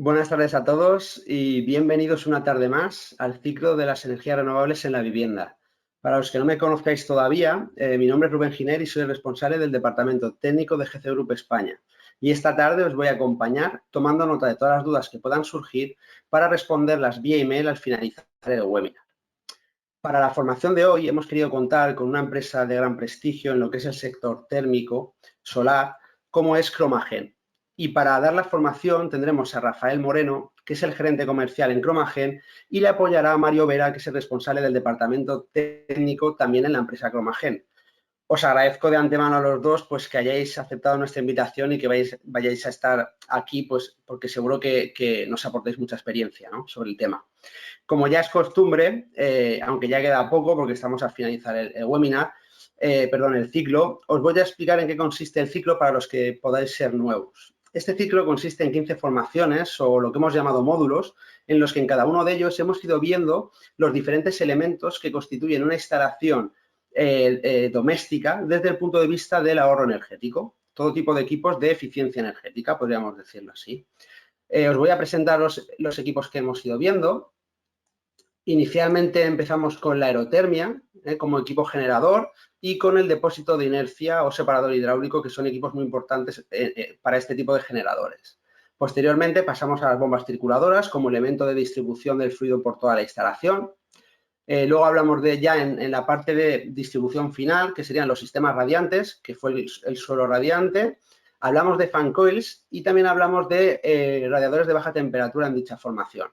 Buenas tardes a todos y bienvenidos una tarde más al ciclo de las energías renovables en la vivienda. Para los que no me conozcáis todavía, mi nombre es Rubén Giner y soy el responsable del Departamento Técnico de GC Group España. Y esta tarde os voy a acompañar tomando nota de todas las dudas que puedan surgir para responderlas vía email al finalizar el webinar. Para la formación de hoy hemos querido contar con una empresa de gran prestigio en lo que es el sector térmico solar, como es Cromagen. Y para dar la formación tendremos a Rafael Moreno, que es el gerente comercial en Cromagen, y le apoyará a Mario Vera, que es el responsable del departamento técnico también en la empresa Cromagen. Os agradezco de antemano a los dos pues que hayáis aceptado nuestra invitación y que vayáis a estar aquí pues porque seguro que nos aportáis mucha experiencia, ¿no?, sobre el tema. Como ya es costumbre, aunque ya queda poco porque estamos a finalizar el webinar, el ciclo, os voy a explicar en qué consiste el ciclo para los que podáis ser nuevos. Este ciclo consiste en 15 formaciones o lo que hemos llamado módulos, en los que en cada uno de ellos hemos ido viendo los diferentes elementos que constituyen una instalación doméstica desde el punto de vista del ahorro energético. Todo tipo de equipos de eficiencia energética, podríamos decirlo así. Os voy a presentar los equipos que hemos ido viendo. Inicialmente empezamos con la aerotermia como equipo generador y con el depósito de inercia o separador hidráulico, que son equipos muy importantes para este tipo de generadores. Posteriormente pasamos a las bombas circuladoras como elemento de distribución del fluido por toda la instalación. Luego hablamos de ya en la parte de distribución final, que serían los sistemas radiantes, que fue el suelo radiante. Hablamos de fan coils y también hablamos de radiadores de baja temperatura en dicha formación.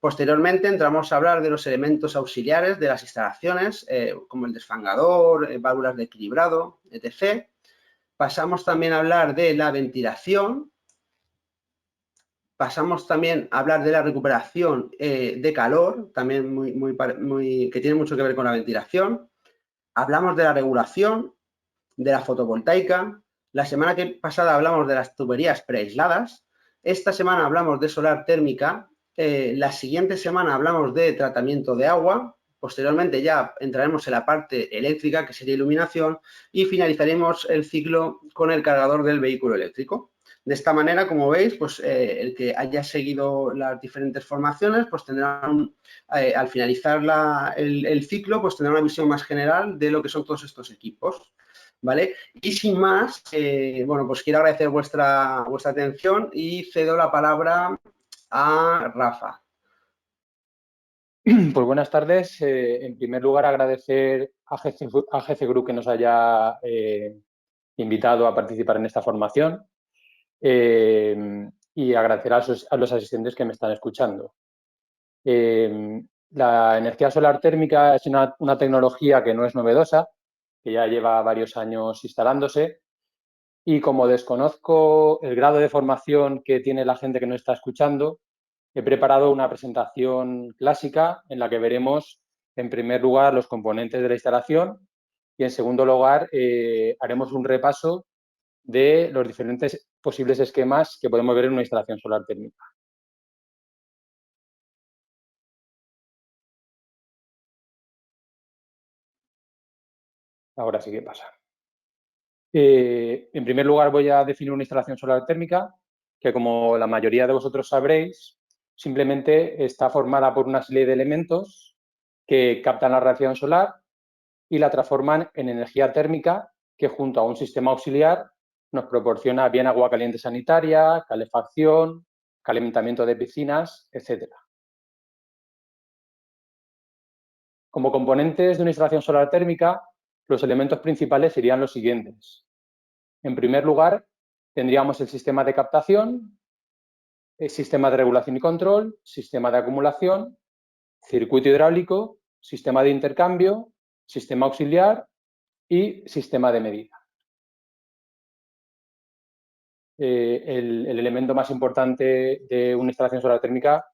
Posteriormente entramos a hablar de los elementos auxiliares de las instalaciones, como el desfangador, válvulas de equilibrado, etc. Pasamos también a hablar de la ventilación. Pasamos también a hablar de la recuperación de calor, también que tiene mucho que ver con la ventilación. Hablamos de la regulación, de la fotovoltaica. La semana pasada hablamos de las tuberías preaisladas. Esta semana hablamos de solar térmica. La siguiente semana hablamos de tratamiento de agua. Posteriormente ya entraremos en la parte eléctrica, que sería iluminación, y finalizaremos el ciclo con el cargador del vehículo eléctrico. De esta manera, como veis, pues el que haya seguido las diferentes formaciones, pues tendrá, al finalizar el ciclo, pues tendrá una visión más general de lo que son todos estos equipos, ¿vale? Y sin más, bueno, pues quiero agradecer vuestra atención y cedo la palabra a Rafa. Pues buenas tardes. En primer lugar, agradecer a GC Group que nos haya invitado a participar en esta formación y agradecer a los asistentes que me están escuchando. La energía solar térmica es una tecnología que no es novedosa, que ya lleva varios años instalándose, y como desconozco el grado de formación que tiene la gente que nos está escuchando, he preparado una presentación clásica en la que veremos, en primer lugar, los componentes de la instalación y, en segundo lugar, haremos un repaso de los diferentes posibles esquemas que podemos ver en una instalación solar térmica. Ahora sí que pasa. En primer lugar, voy a definir una instalación solar térmica que, como la mayoría de vosotros sabréis, simplemente está formada por una serie de elementos que captan la radiación solar y la transforman en energía térmica que, junto a un sistema auxiliar, nos proporciona bien agua caliente sanitaria, calefacción, calentamiento de piscinas, etc. Como componentes de una instalación solar térmica, los elementos principales serían los siguientes. En primer lugar, tendríamos el sistema de captación, el sistema de regulación y control, sistema de acumulación, circuito hidráulico, sistema de intercambio, sistema auxiliar y sistema de medida. El elemento más importante de una instalación solar térmica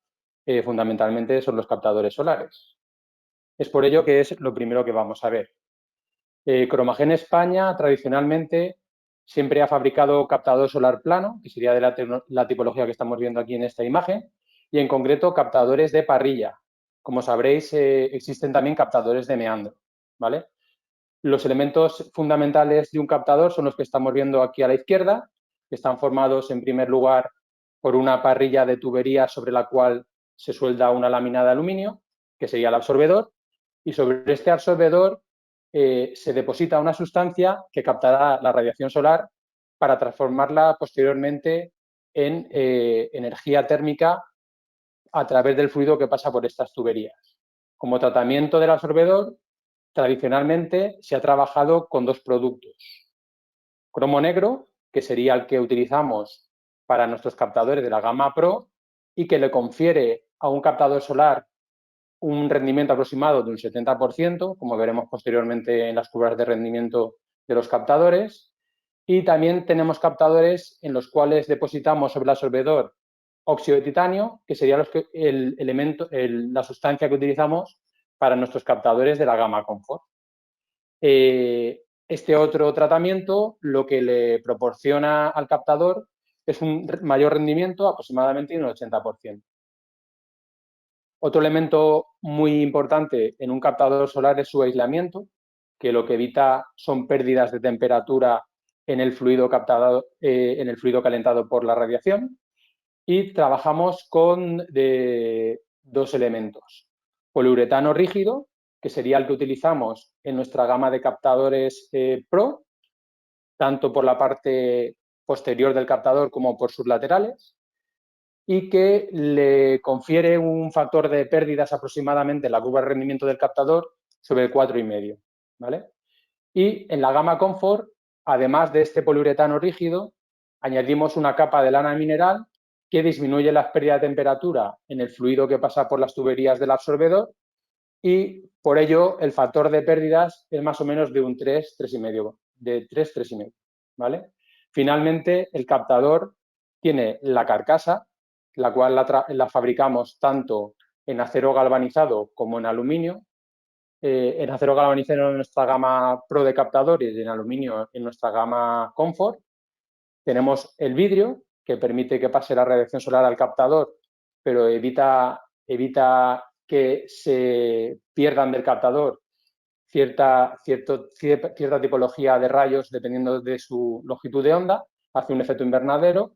fundamentalmente son los captadores solares. Es por ello que es lo primero que vamos a ver. Cromagen España tradicionalmente siempre ha fabricado captador solar plano, que sería de la tipología que estamos viendo aquí en esta imagen, y en concreto captadores de parrilla. Como sabréis, existen también captadores de meandro, ¿vale? Los elementos fundamentales de un captador son los que estamos viendo aquí a la izquierda, que están formados en primer lugar por una parrilla de tubería sobre la cual se suelda una lámina de aluminio, que sería el absorbedor, y sobre este absorbedor se deposita una sustancia que captará la radiación solar para transformarla posteriormente en energía térmica a través del fluido que pasa por estas tuberías. Como tratamiento del absorbedor, tradicionalmente se ha trabajado con dos productos. Cromo negro, que sería el que utilizamos para nuestros captadores de la gama Pro y que le confiere a un captador solar un rendimiento aproximado de un 70%, como veremos posteriormente en las curvas de rendimiento de los captadores. Y también tenemos captadores en los cuales depositamos sobre el absorbedor óxido de titanio, que sería la sustancia que utilizamos para nuestros captadores de la gama Comfort. Este otro tratamiento lo que le proporciona al captador es un mayor rendimiento, aproximadamente un 80%. Otro elemento muy importante en un captador solar es su aislamiento, que lo que evita son pérdidas de temperatura en el fluido captado, en el fluido calentado por la radiación. Y trabajamos con dos elementos. Poliuretano rígido, que sería el que utilizamos en nuestra gama de captadores Pro, tanto por la parte posterior del captador como por sus laterales, y que le confiere un factor de pérdidas aproximadamente en la curva de rendimiento del captador sobre el 4,5, ¿vale? Y en la gama Comfort, además de este poliuretano rígido, añadimos una capa de lana mineral que disminuye las pérdidas de temperatura en el fluido que pasa por las tuberías del absorbedor y por ello el factor de pérdidas es más o menos de un 3, 3,5, de 3, 3,5, ¿vale? Finalmente, el captador tiene la carcasa, la cual la fabricamos tanto en acero galvanizado como en aluminio. En acero galvanizado en nuestra gama Pro de captadores y en aluminio en nuestra gama Comfort. Tenemos el vidrio, que permite que pase la radiación solar al captador, pero evita que se pierdan del captador cierta tipología de rayos dependiendo de su longitud de onda, hace un efecto invernadero.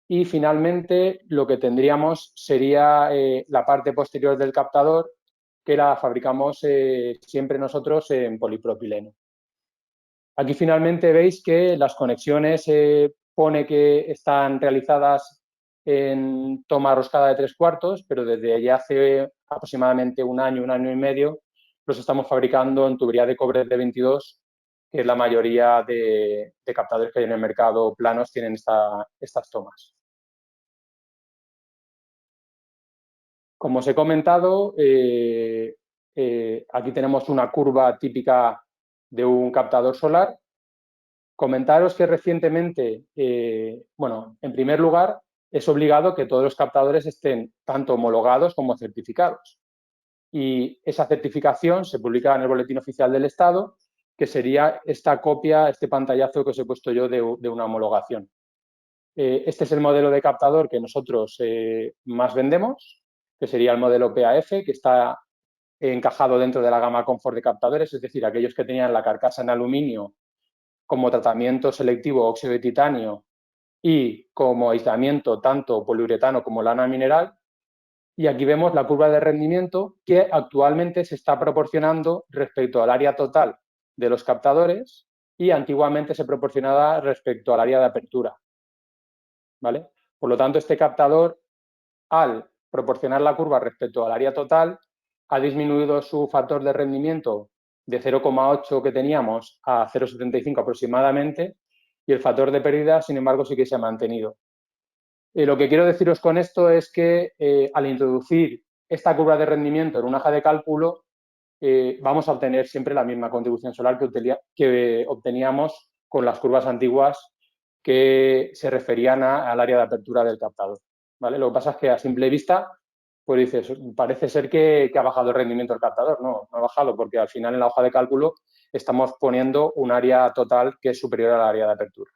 Y finalmente lo que tendríamos sería la parte posterior del captador, que la fabricamos siempre nosotros en polipropileno. Aquí finalmente veis que las conexiones pone que están realizadas en toma roscada de 3/4, pero desde ya hace aproximadamente un año y medio, los estamos fabricando en tubería de cobre de 22, que la mayoría de captadores que hay en el mercado planos tienen estas tomas. Como os he comentado, aquí tenemos una curva típica de un captador solar. Comentaros que recientemente, en primer lugar, es obligado que todos los captadores estén tanto homologados como certificados. Y esa certificación se publica en el Boletín Oficial del Estado, que sería esta copia, este pantallazo que os he puesto yo de una homologación. Este es el modelo de captador que nosotros más vendemos, que sería el modelo PAF, que está encajado dentro de la gama Comfort de captadores, es decir, aquellos que tenían la carcasa en aluminio como tratamiento selectivo óxido de titanio y como aislamiento tanto poliuretano como lana mineral. Y aquí vemos la curva de rendimiento que actualmente se está proporcionando respecto al área total de los captadores y antiguamente se proporcionaba respecto al área de apertura, ¿vale? Por lo tanto, este captador, al proporcionar la curva respecto al área total, ha disminuido su factor de rendimiento de 0,8 que teníamos a 0,75 aproximadamente y el factor de pérdida, sin embargo, sí que se ha mantenido. Lo que quiero deciros con esto es que al introducir esta curva de rendimiento en una hoja de cálculo, vamos a obtener siempre la misma contribución solar que obteníamos con las curvas antiguas que se referían al área de apertura del captador, ¿vale? Lo que pasa es que a simple vista, pues dices, parece ser que ha bajado el rendimiento del captador. No, no ha bajado, porque al final en la hoja de cálculo estamos poniendo un área total que es superior al área de apertura.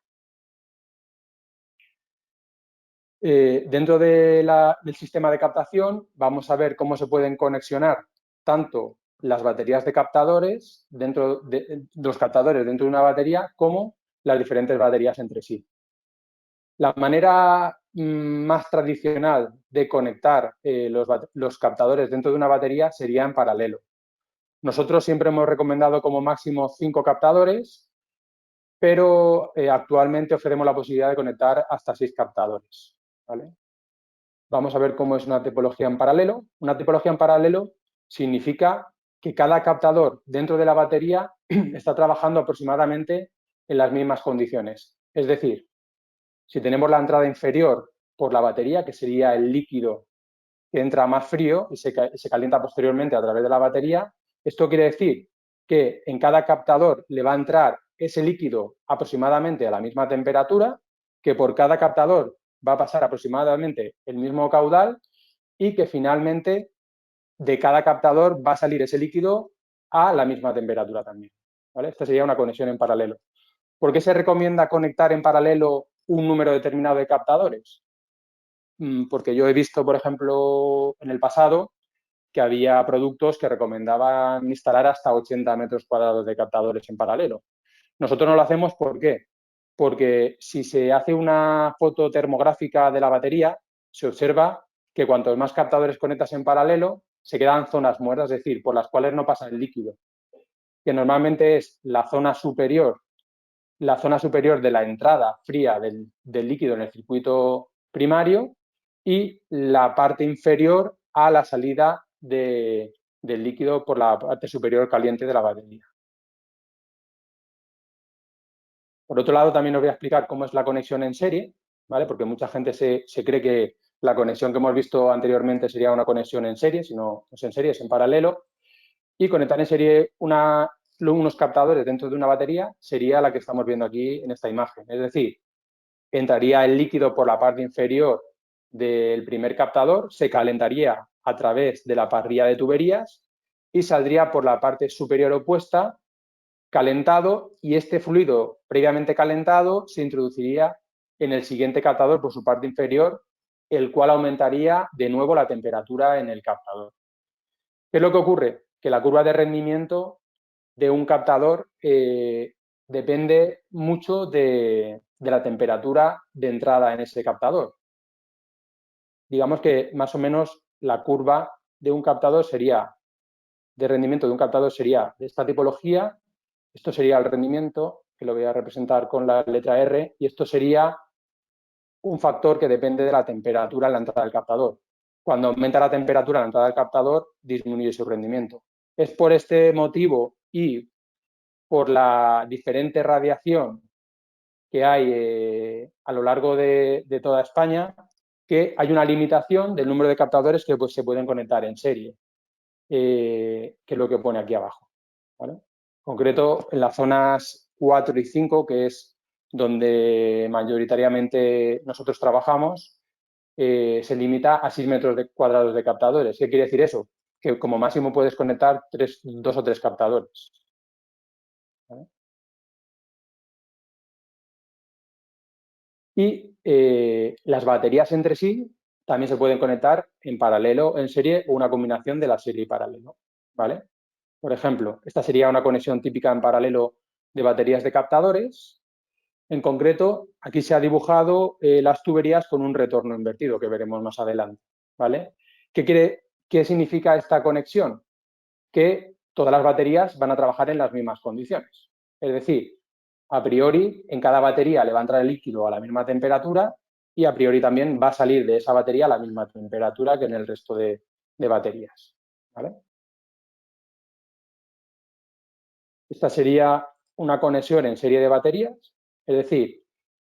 Dentro del sistema de captación vamos a ver cómo se pueden conexionar tanto las baterías de captadores dentro de los captadores dentro de una batería como las diferentes baterías entre sí. La manera más tradicional de conectar los captadores dentro de una batería sería en paralelo. Nosotros siempre hemos recomendado como máximo 5 captadores, pero actualmente ofrecemos la posibilidad de conectar hasta 6 captadores, ¿vale? Vamos a ver cómo es una topología en paralelo. Una topología en paralelo significa que cada captador dentro de la batería está trabajando aproximadamente en las mismas condiciones. Es decir, si tenemos la entrada inferior por la batería, que sería el líquido que entra más frío y se calienta posteriormente a través de la batería, esto quiere decir que en cada captador le va a entrar ese líquido aproximadamente a la misma temperatura, que por cada captador va a pasar aproximadamente el mismo caudal y que finalmente de cada captador va a salir ese líquido a la misma temperatura también, ¿vale? Esta sería una conexión en paralelo. ¿Por qué se recomienda conectar en paralelo un número determinado de captadores? Porque yo he visto, por ejemplo, en el pasado que había productos que recomendaban instalar hasta 80 metros cuadrados de captadores en paralelo. Nosotros no lo hacemos, ¿por qué? Porque si se hace una foto termográfica de la batería, se observa que cuantos más captadores conectas en paralelo, se quedan zonas muertas, es decir, por las cuales no pasa el líquido, que normalmente es la zona superior de la entrada fría del líquido en el circuito primario y la parte inferior a la salida del líquido por la parte superior caliente de la batería. Por otro lado, también os voy a explicar cómo es la conexión en serie, ¿vale? Porque mucha gente se cree que la conexión que hemos visto anteriormente sería una conexión en serie, sino no es en serie, es en paralelo. Y conectar en serie unos captadores dentro de una batería sería la que estamos viendo aquí en esta imagen. Es decir, entraría el líquido por la parte inferior del primer captador, se calentaría a través de la parrilla de tuberías y saldría por la parte superior opuesta calentado, y este fluido previamente calentado se introduciría en el siguiente captador por su parte inferior, el cual aumentaría de nuevo la temperatura en el captador. ¿Qué es lo que ocurre? Que la curva de rendimiento de un captador depende mucho de la temperatura de entrada en ese captador. Digamos que más o menos la curva de un captador sería, de rendimiento de un captador sería de esta tipología. Esto sería el rendimiento, que lo voy a representar con la letra R, y esto sería un factor que depende de la temperatura en la entrada del captador. Cuando aumenta la temperatura en la entrada del captador, disminuye su rendimiento. Es por este motivo y por la diferente radiación que hay a lo largo de toda España, que hay una limitación del número de captadores que se pueden conectar en serie, que es lo que pone aquí abajo, ¿vale? En concreto, en las zonas 4 y 5, que es donde mayoritariamente nosotros trabajamos, se limita a 6 metros cuadrados de captadores. ¿Qué quiere decir eso? Que como máximo puedes conectar 2 o 3 captadores, ¿vale? Y las baterías entre sí también se pueden conectar en paralelo, en serie o una combinación de la serie y paralelo, ¿vale? Por ejemplo, esta sería una conexión típica en paralelo de baterías de captadores. En concreto, aquí se ha dibujado las tuberías con un retorno invertido, que veremos más adelante, ¿vale? ¿Qué significa esta conexión? Que todas las baterías van a trabajar en las mismas condiciones. Es decir, a priori, en cada batería le va a entrar el líquido a la misma temperatura y a priori también va a salir de esa batería a la misma temperatura que en el resto de baterías, ¿vale? Esta sería una conexión en serie de baterías, es decir,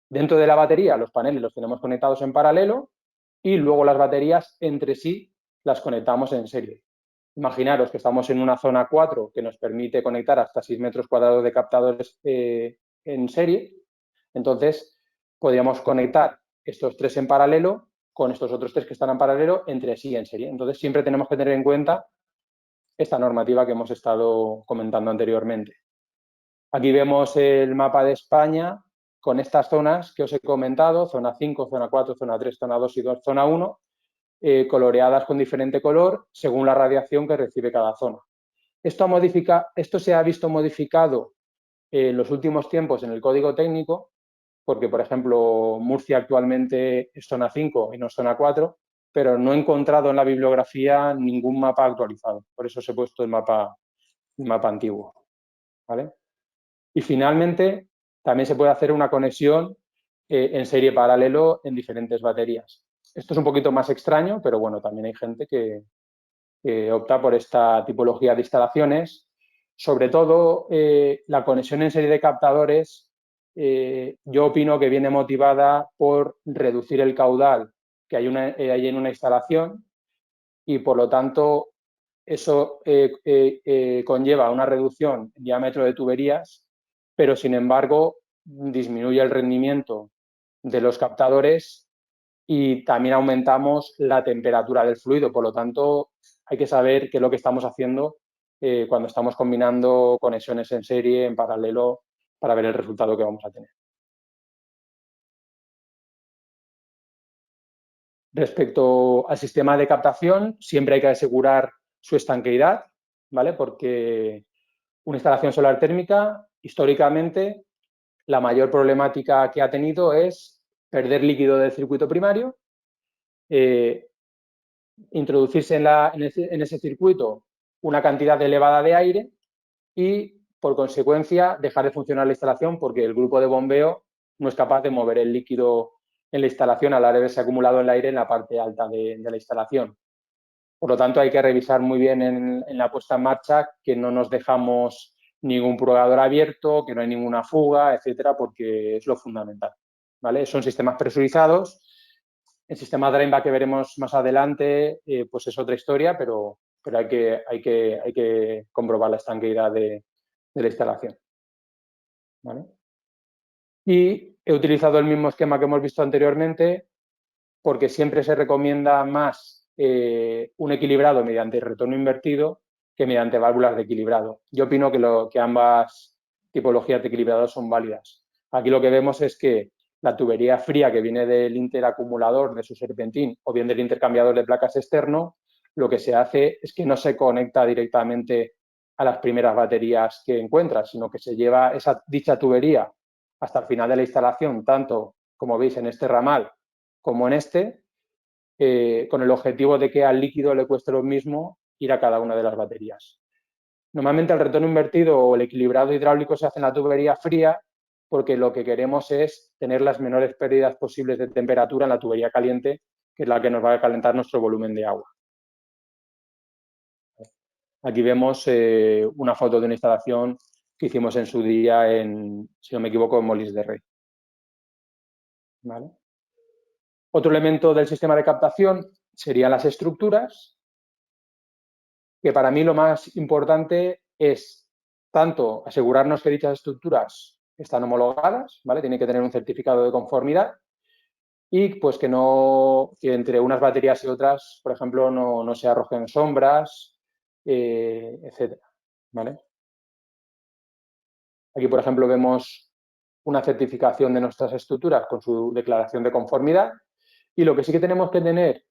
dentro de la batería los paneles los tenemos conectados en paralelo y luego las baterías entre sí las conectamos en serie. Imaginaros que estamos en una zona 4 que nos permite conectar hasta 6 metros cuadrados de captadores en serie. Entonces, podríamos conectar estos 3 en paralelo con estos otros 3 que están en paralelo entre sí en serie. Entonces, siempre tenemos que tener en cuenta esta normativa que hemos estado comentando anteriormente. Aquí vemos el mapa de España con estas zonas que os he comentado, zona 5, zona 4, zona 3, zona 2 y 2, zona 1, coloreadas con diferente color según la radiación que recibe cada zona. Esto se ha visto modificado en los últimos tiempos en el código técnico porque, por ejemplo, Murcia actualmente es zona 5 y no es zona 4, pero no he encontrado en la bibliografía ningún mapa actualizado. Por eso os he puesto el mapa antiguo. ¿Vale? Y finalmente, también se puede hacer una conexión en serie paralelo en diferentes baterías. Esto es un poquito más extraño, pero bueno, también hay gente que opta por esta tipología de instalaciones. Sobre todo, la conexión en serie de captadores, yo opino que viene motivada por reducir el caudal que hay en una instalación y, por lo tanto, eso conlleva una reducción en diámetro de tuberías, pero, sin embargo, disminuye el rendimiento de los captadores y también aumentamos la temperatura del fluido. Por lo tanto, hay que saber qué es lo que estamos haciendo cuando estamos combinando conexiones en serie, en paralelo, para ver el resultado que vamos a tener. Respecto al sistema de captación, siempre hay que asegurar su estanqueidad, ¿vale? Porque una instalación solar térmica, históricamente, la mayor problemática que ha tenido es perder líquido del circuito primario, introducirse en ese circuito una cantidad elevada de aire y, por consecuencia, dejar de funcionar la instalación porque el grupo de bombeo no es capaz de mover el líquido en la instalación al haberse acumulado el aire en la parte alta de la instalación. Por lo tanto, hay que revisar muy bien en la puesta en marcha que no nos dejamos ningún purgador abierto, que no hay ninguna fuga, etcétera, porque es lo fundamental. ¿Vale? Son sistemas presurizados. El sistema Drainback que veremos más adelante, pues es otra historia, pero hay que comprobar la estanqueidad de la instalación. ¿Vale? Y he utilizado el mismo esquema que hemos visto anteriormente porque siempre se recomienda más un equilibrado mediante retorno invertido que mediante válvulas de equilibrado. Yo opino que ambas tipologías de equilibrado son válidas. Aquí lo que vemos es que la tubería fría que viene del interacumulador de su serpentín o bien del intercambiador de placas externo, lo que se hace es que no se conecta directamente a las primeras baterías que encuentras, sino que se lleva dicha tubería hasta el final de la instalación, tanto como veis en este ramal como en este, con el objetivo de que al líquido le cueste lo mismo ir a cada una de las baterías. Normalmente el retorno invertido o el equilibrado hidráulico se hace en la tubería fría porque lo que queremos es tener las menores pérdidas posibles de temperatura en la tubería caliente, que es la que nos va a calentar nuestro volumen de agua. Aquí vemos una foto de una instalación que hicimos en su día si no me equivoco, en Molins de Rey. ¿Vale? Otro elemento del sistema de captación serían las estructuras, que para mí lo más importante es tanto asegurarnos que dichas estructuras están homologadas, ¿vale? Tienen que tener un certificado de conformidad y pues que entre unas baterías y otras, por ejemplo, no se arrojen sombras, etcétera, ¿vale? Aquí, por ejemplo, vemos una certificación de nuestras estructuras con su declaración de conformidad y lo que sí que tenemos que tener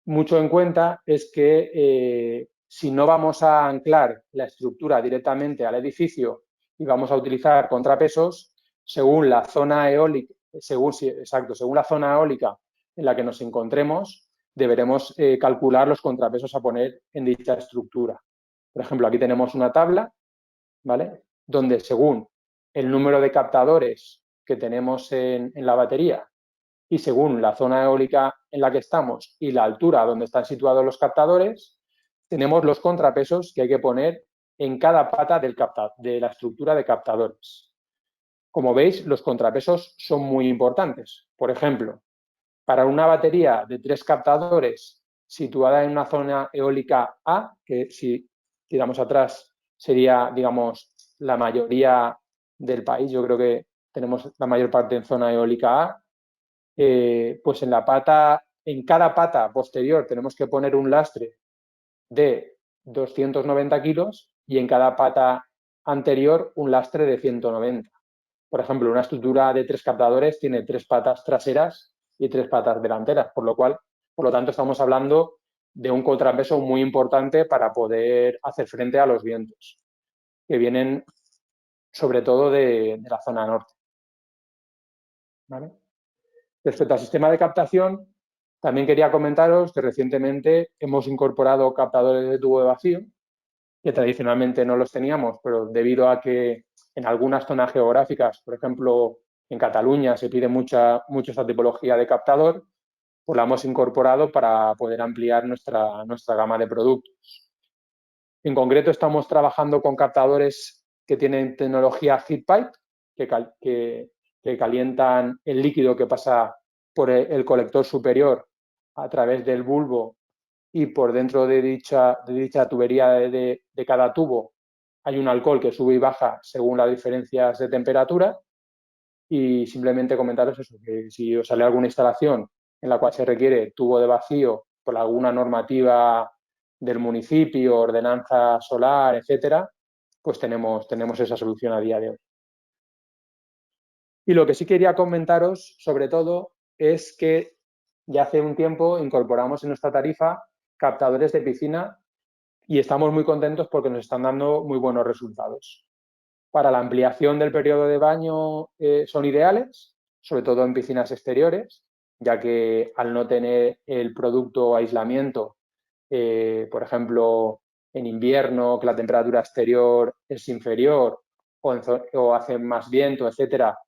mucho en cuenta es que si no vamos a anclar la estructura directamente al edificio y vamos a utilizar contrapesos, según la zona eólica, según la zona eólica en la que nos encontremos, deberemos calcular los contrapesos a poner en dicha estructura. Por ejemplo, aquí tenemos una tabla, ¿vale? Donde según el número de captadores que tenemos en la batería y según la zona eólica en la que estamos y la altura donde están situados los captadores, tenemos los contrapesos que hay que poner en cada pata de la estructura de captadores. Como veis, los contrapesos son muy importantes. Por ejemplo, para una batería de 3 captadores situada en una zona eólica A, que si tiramos atrás sería, digamos, la mayoría del país, yo creo que tenemos la mayor parte en zona eólica A, pues en cada pata posterior tenemos que poner un lastre de 290 kilos y en cada pata anterior un lastre de 190. Por ejemplo, una estructura de 3 captadores tiene 3 patas traseras y 3 patas delanteras, por lo tanto, estamos hablando de un contrapeso muy importante para poder hacer frente a los vientos, que vienen sobre todo de la zona norte. ¿vale? Respecto al sistema de captación, también quería comentaros que recientemente hemos incorporado captadores de tubo de vacío, que tradicionalmente no los teníamos, pero debido a que en algunas zonas geográficas, por ejemplo, en Cataluña se pide mucho esta tipología de captador, pues la hemos incorporado para poder ampliar nuestra gama de productos. En concreto, estamos trabajando con captadores que tienen tecnología heat pipe, que calientan el líquido que pasa por el colector superior a través del bulbo, y por dentro de dicha tubería de cada tubo hay un alcohol que sube y baja según las diferencias de temperatura. Y simplemente comentaros eso, que si os sale alguna instalación en la cual se requiere tubo de vacío por alguna normativa del municipio, ordenanza solar, etcétera, pues tenemos esa solución a día de hoy. Y lo que sí quería comentaros, sobre todo, es que ya hace un tiempo incorporamos en nuestra tarifa captadores de piscina y estamos muy contentos porque nos están dando muy buenos resultados. Para la ampliación del periodo de baño son ideales, sobre todo en piscinas exteriores, ya que al no tener el producto aislamiento, por ejemplo, en invierno, que la temperatura exterior es inferior o hace más viento, etcétera,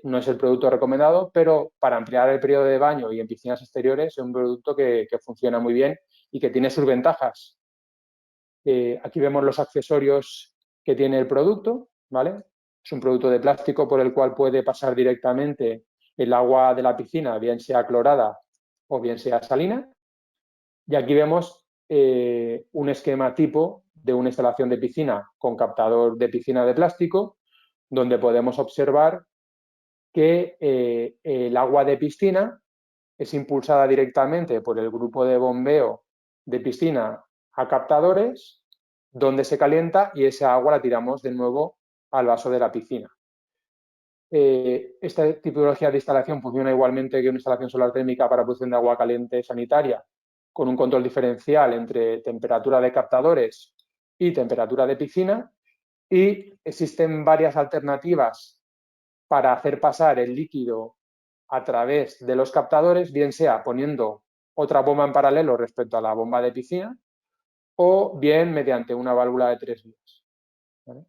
no es el producto recomendado, pero para ampliar el periodo de baño y en piscinas exteriores es un producto que funciona muy bien y que tiene sus ventajas. Aquí vemos los accesorios que tiene el producto, ¿vale? Es un producto de plástico por el cual puede pasar directamente el agua de la piscina, bien sea clorada o bien sea salina. Y aquí vemos un esquema tipo de una instalación de piscina con captador de piscina de plástico, donde podemos observar que el agua de piscina es impulsada directamente por el grupo de bombeo de piscina a captadores, donde se calienta y esa agua la tiramos de nuevo al vaso de la piscina. Esta tipología de instalación funciona igualmente que una instalación solar térmica para producción de agua caliente sanitaria, con un control diferencial entre temperatura de captadores y temperatura de piscina, y existen varias alternativas para hacer pasar el líquido a través de los captadores, bien sea poniendo otra bomba en paralelo respecto a la bomba de piscina o bien mediante una válvula de 3 vías. ¿Vale?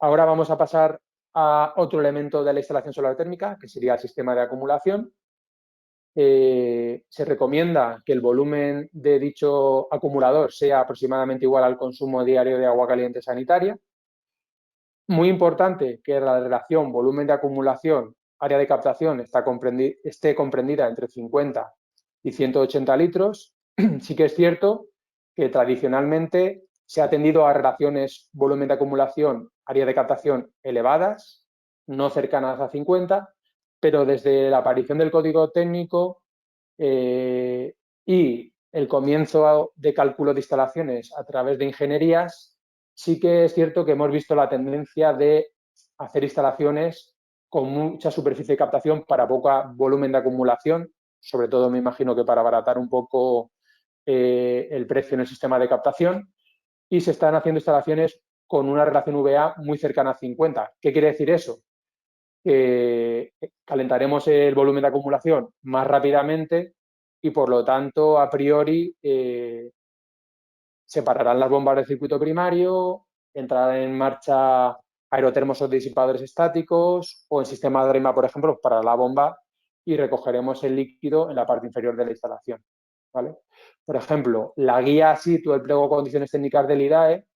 Ahora vamos a pasar a otro elemento de la instalación solar térmica, que sería el sistema de acumulación. Se recomienda que el volumen de dicho acumulador sea aproximadamente igual al consumo diario de agua caliente sanitaria. Muy importante que la relación volumen de acumulación, área de captación esté comprendida entre 50 y 180 litros. Sí que es cierto que tradicionalmente se ha tendido a relaciones volumen de acumulación, área de captación elevadas, no cercanas a 50, pero desde la aparición del código técnico y el comienzo de cálculo de instalaciones a través de ingenierías, sí que es cierto que hemos visto la tendencia de hacer instalaciones con mucha superficie de captación para poco volumen de acumulación, sobre todo me imagino que para abaratar un poco el precio en el sistema de captación, y se están haciendo instalaciones con una relación VA muy cercana a 50. ¿Qué quiere decir eso? Que calentaremos el volumen de acumulación más rápidamente y, por lo tanto, a priori, separarán las bombas del circuito primario, entrarán en marcha aerotermos o disipadores estáticos o en sistema de REMA, por ejemplo, para la bomba, y recogeremos el líquido en la parte inferior de la instalación. ¿Vale? Por ejemplo, la guía SITU, el pliego de condiciones técnicas del IDAE,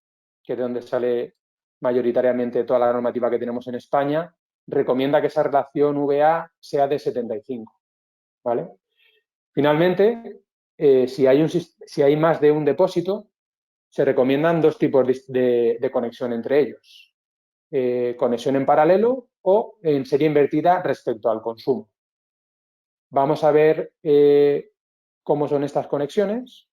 que es de donde sale mayoritariamente toda la normativa que tenemos en España, recomienda que esa relación VA sea de 75. ¿Vale? Finalmente, si hay más de un depósito, se recomiendan dos tipos de conexión entre ellos. Conexión en paralelo o en serie invertida respecto al consumo. Vamos a ver cómo son estas conexiones.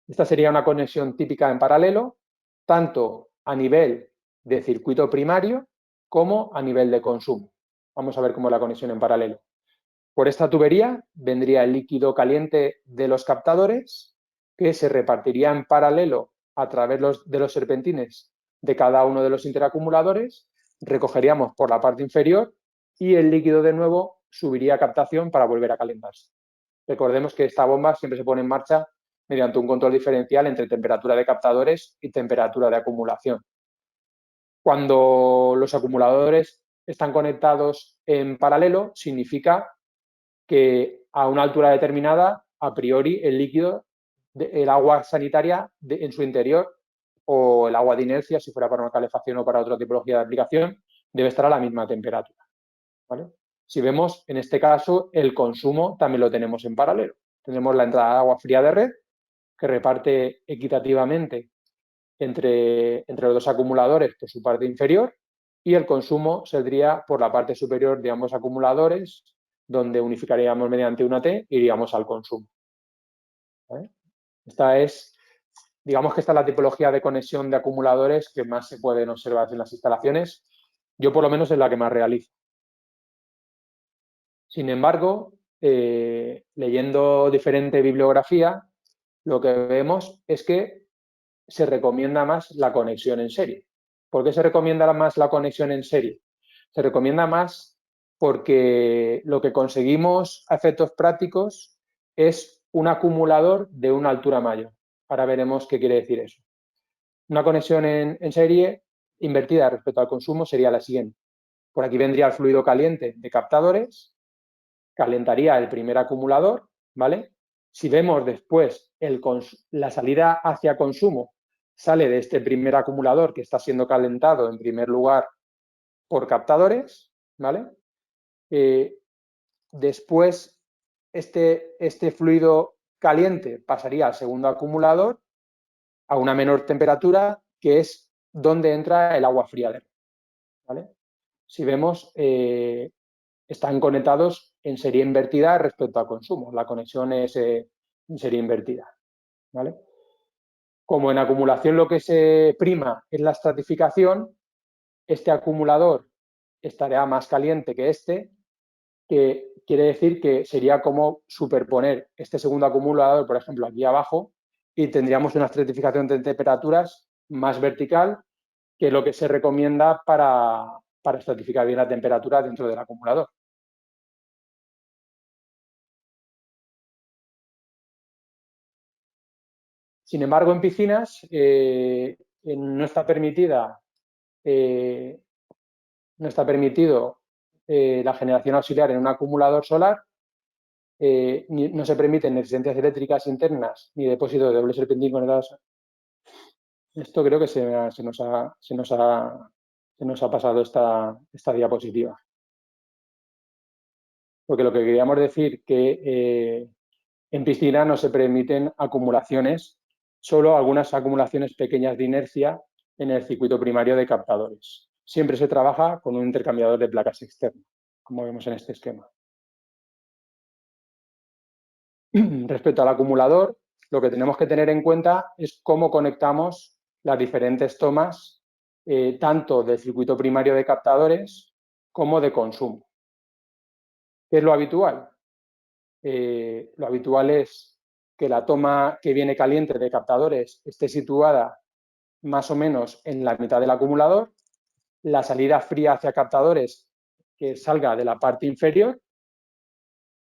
Esta sería una conexión típica en paralelo, tanto a nivel de circuito primario como a nivel de consumo. Vamos a ver cómo es la conexión en paralelo. Por esta tubería vendría el líquido caliente de los captadores, que se repartiría en paralelo a través de los serpentines de cada uno de los interacumuladores, recogeríamos por la parte inferior y el líquido de nuevo subiría a captación para volver a calentarse. Recordemos que esta bomba siempre se pone en marcha mediante un control diferencial entre temperatura de captadores y temperatura de acumulación. Cuando los acumuladores están conectados en paralelo, significa que a una altura determinada, a priori, el líquido, el agua sanitaria en su interior o el agua de inercia, si fuera para una calefacción o para otra tipología de aplicación, debe estar a la misma temperatura, ¿vale? Si vemos, en este caso, el consumo también lo tenemos en paralelo. Tenemos la entrada de agua fría de red, que reparte equitativamente entre los dos acumuladores por su parte inferior, y el consumo saldría por la parte superior de ambos acumuladores, donde unificaríamos mediante una T e iríamos al consumo, ¿vale? Esta es, digamos que esta es la tipología de conexión de acumuladores que más se pueden observar en las instalaciones. Yo, por lo menos, es la que más realizo. Sin embargo, leyendo diferente bibliografía, lo que vemos es que se recomienda más la conexión en serie. ¿Por qué se recomienda más la conexión en serie? Se recomienda más porque lo que conseguimos a efectos prácticos es un acumulador de una altura mayor. Ahora veremos qué quiere decir eso. Una conexión en serie invertida respecto al consumo sería la siguiente. Por aquí vendría el fluido caliente de captadores, calentaría el primer acumulador, ¿vale? Si vemos después la salida hacia consumo sale de este primer acumulador que está siendo calentado en primer lugar por captadores, ¿vale? Después este fluido caliente pasaría al segundo acumulador a una menor temperatura, que es donde entra el agua fría, ¿vale? Si vemos, están conectados en serie invertida respecto al consumo. La conexión es en serie invertida, ¿vale? Como en acumulación lo que se prima es la estratificación, este acumulador estaría más caliente que este, que quiere decir que sería como superponer este segundo acumulador, por ejemplo, aquí abajo, y tendríamos una estratificación de temperaturas más vertical, que es lo que se recomienda para estratificar bien la temperatura dentro del acumulador. Sin embargo, en piscinas no está permitido la generación auxiliar en un acumulador solar, no se permiten resistencias eléctricas internas ni depósitos de doble serpentín conectados. Esto creo que se nos ha pasado esta diapositiva. Porque lo que queríamos decir que en piscina no se permiten acumulaciones, solo algunas acumulaciones pequeñas de inercia en el circuito primario de captadores. Siempre se trabaja con un intercambiador de placas externo, como vemos en este esquema. Respecto al acumulador, lo que tenemos que tener en cuenta es cómo conectamos las diferentes tomas, tanto del circuito primario de captadores como de consumo. ¿Qué es lo habitual? Lo habitual es que la toma que viene caliente de captadores esté situada más o menos en la mitad del acumulador, la salida fría hacia captadores que salga de la parte inferior,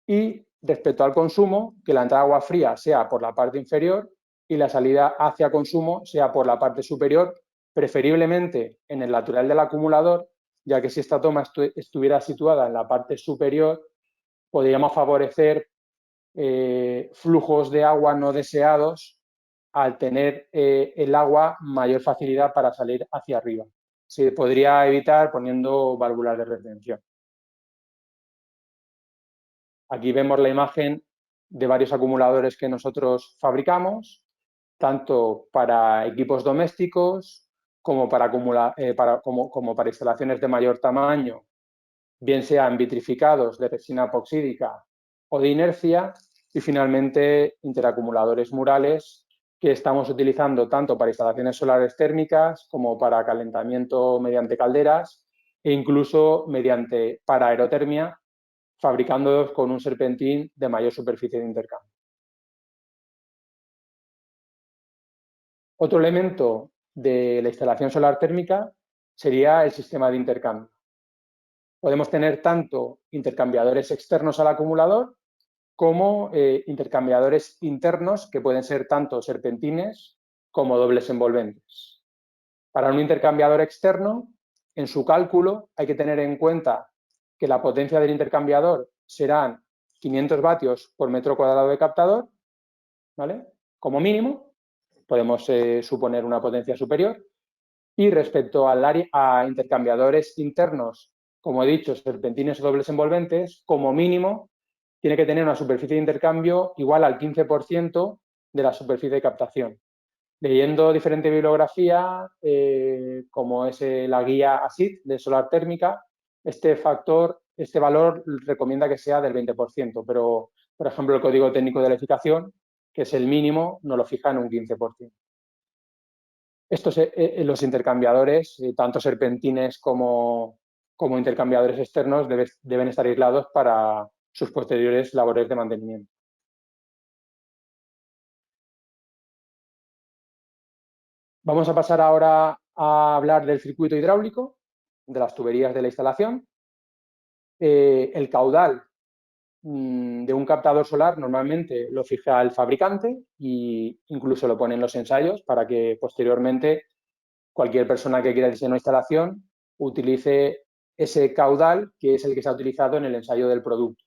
y respecto al consumo, que la entrada de agua fría sea por la parte inferior y la salida hacia consumo sea por la parte superior, preferiblemente en el lateral del acumulador, ya que si esta toma estuviera situada en la parte superior, podríamos favorecer flujos de agua no deseados al tener el agua mayor facilidad para salir hacia arriba. Se podría evitar poniendo válvulas de retención. Aquí vemos la imagen de varios acumuladores que nosotros fabricamos, tanto para equipos domésticos como para instalaciones de mayor tamaño, bien sean vitrificados de resina epoxídica o de inercia, y finalmente interacumuladores murales que estamos utilizando tanto para instalaciones solares térmicas como para calentamiento mediante calderas e incluso para aerotermia, fabricándolos con un serpentín de mayor superficie de intercambio. Otro elemento de la instalación solar térmica sería el sistema de intercambio. Podemos tener tanto intercambiadores externos al acumulador como intercambiadores internos, que pueden ser tanto serpentines como dobles envolventes. Para un intercambiador externo, en su cálculo hay que tener en cuenta que la potencia del intercambiador serán 500 vatios por metro cuadrado de captador, ¿vale? Como mínimo, podemos suponer una potencia superior. Y respecto al área, a intercambiadores internos, como he dicho, serpentines o dobles envolventes, como mínimo tiene que tener una superficie de intercambio igual al 15% de la superficie de captación. Leyendo diferente bibliografía, como es la guía ASID de solar térmica, este valor recomienda que sea del 20%, pero, por ejemplo, el Código Técnico de la Edificación, que es el mínimo, nos lo fija en un 15%. Los intercambiadores, tanto serpentines como intercambiadores externos, deben estar aislados para sus posteriores labores de mantenimiento. Vamos a pasar ahora a hablar del circuito hidráulico, de las tuberías de la instalación. El caudal de un captador solar normalmente lo fija el fabricante e incluso lo pone en los ensayos para que posteriormente cualquier persona que quiera diseñar una instalación utilice ese caudal que es el que se ha utilizado en el ensayo del producto.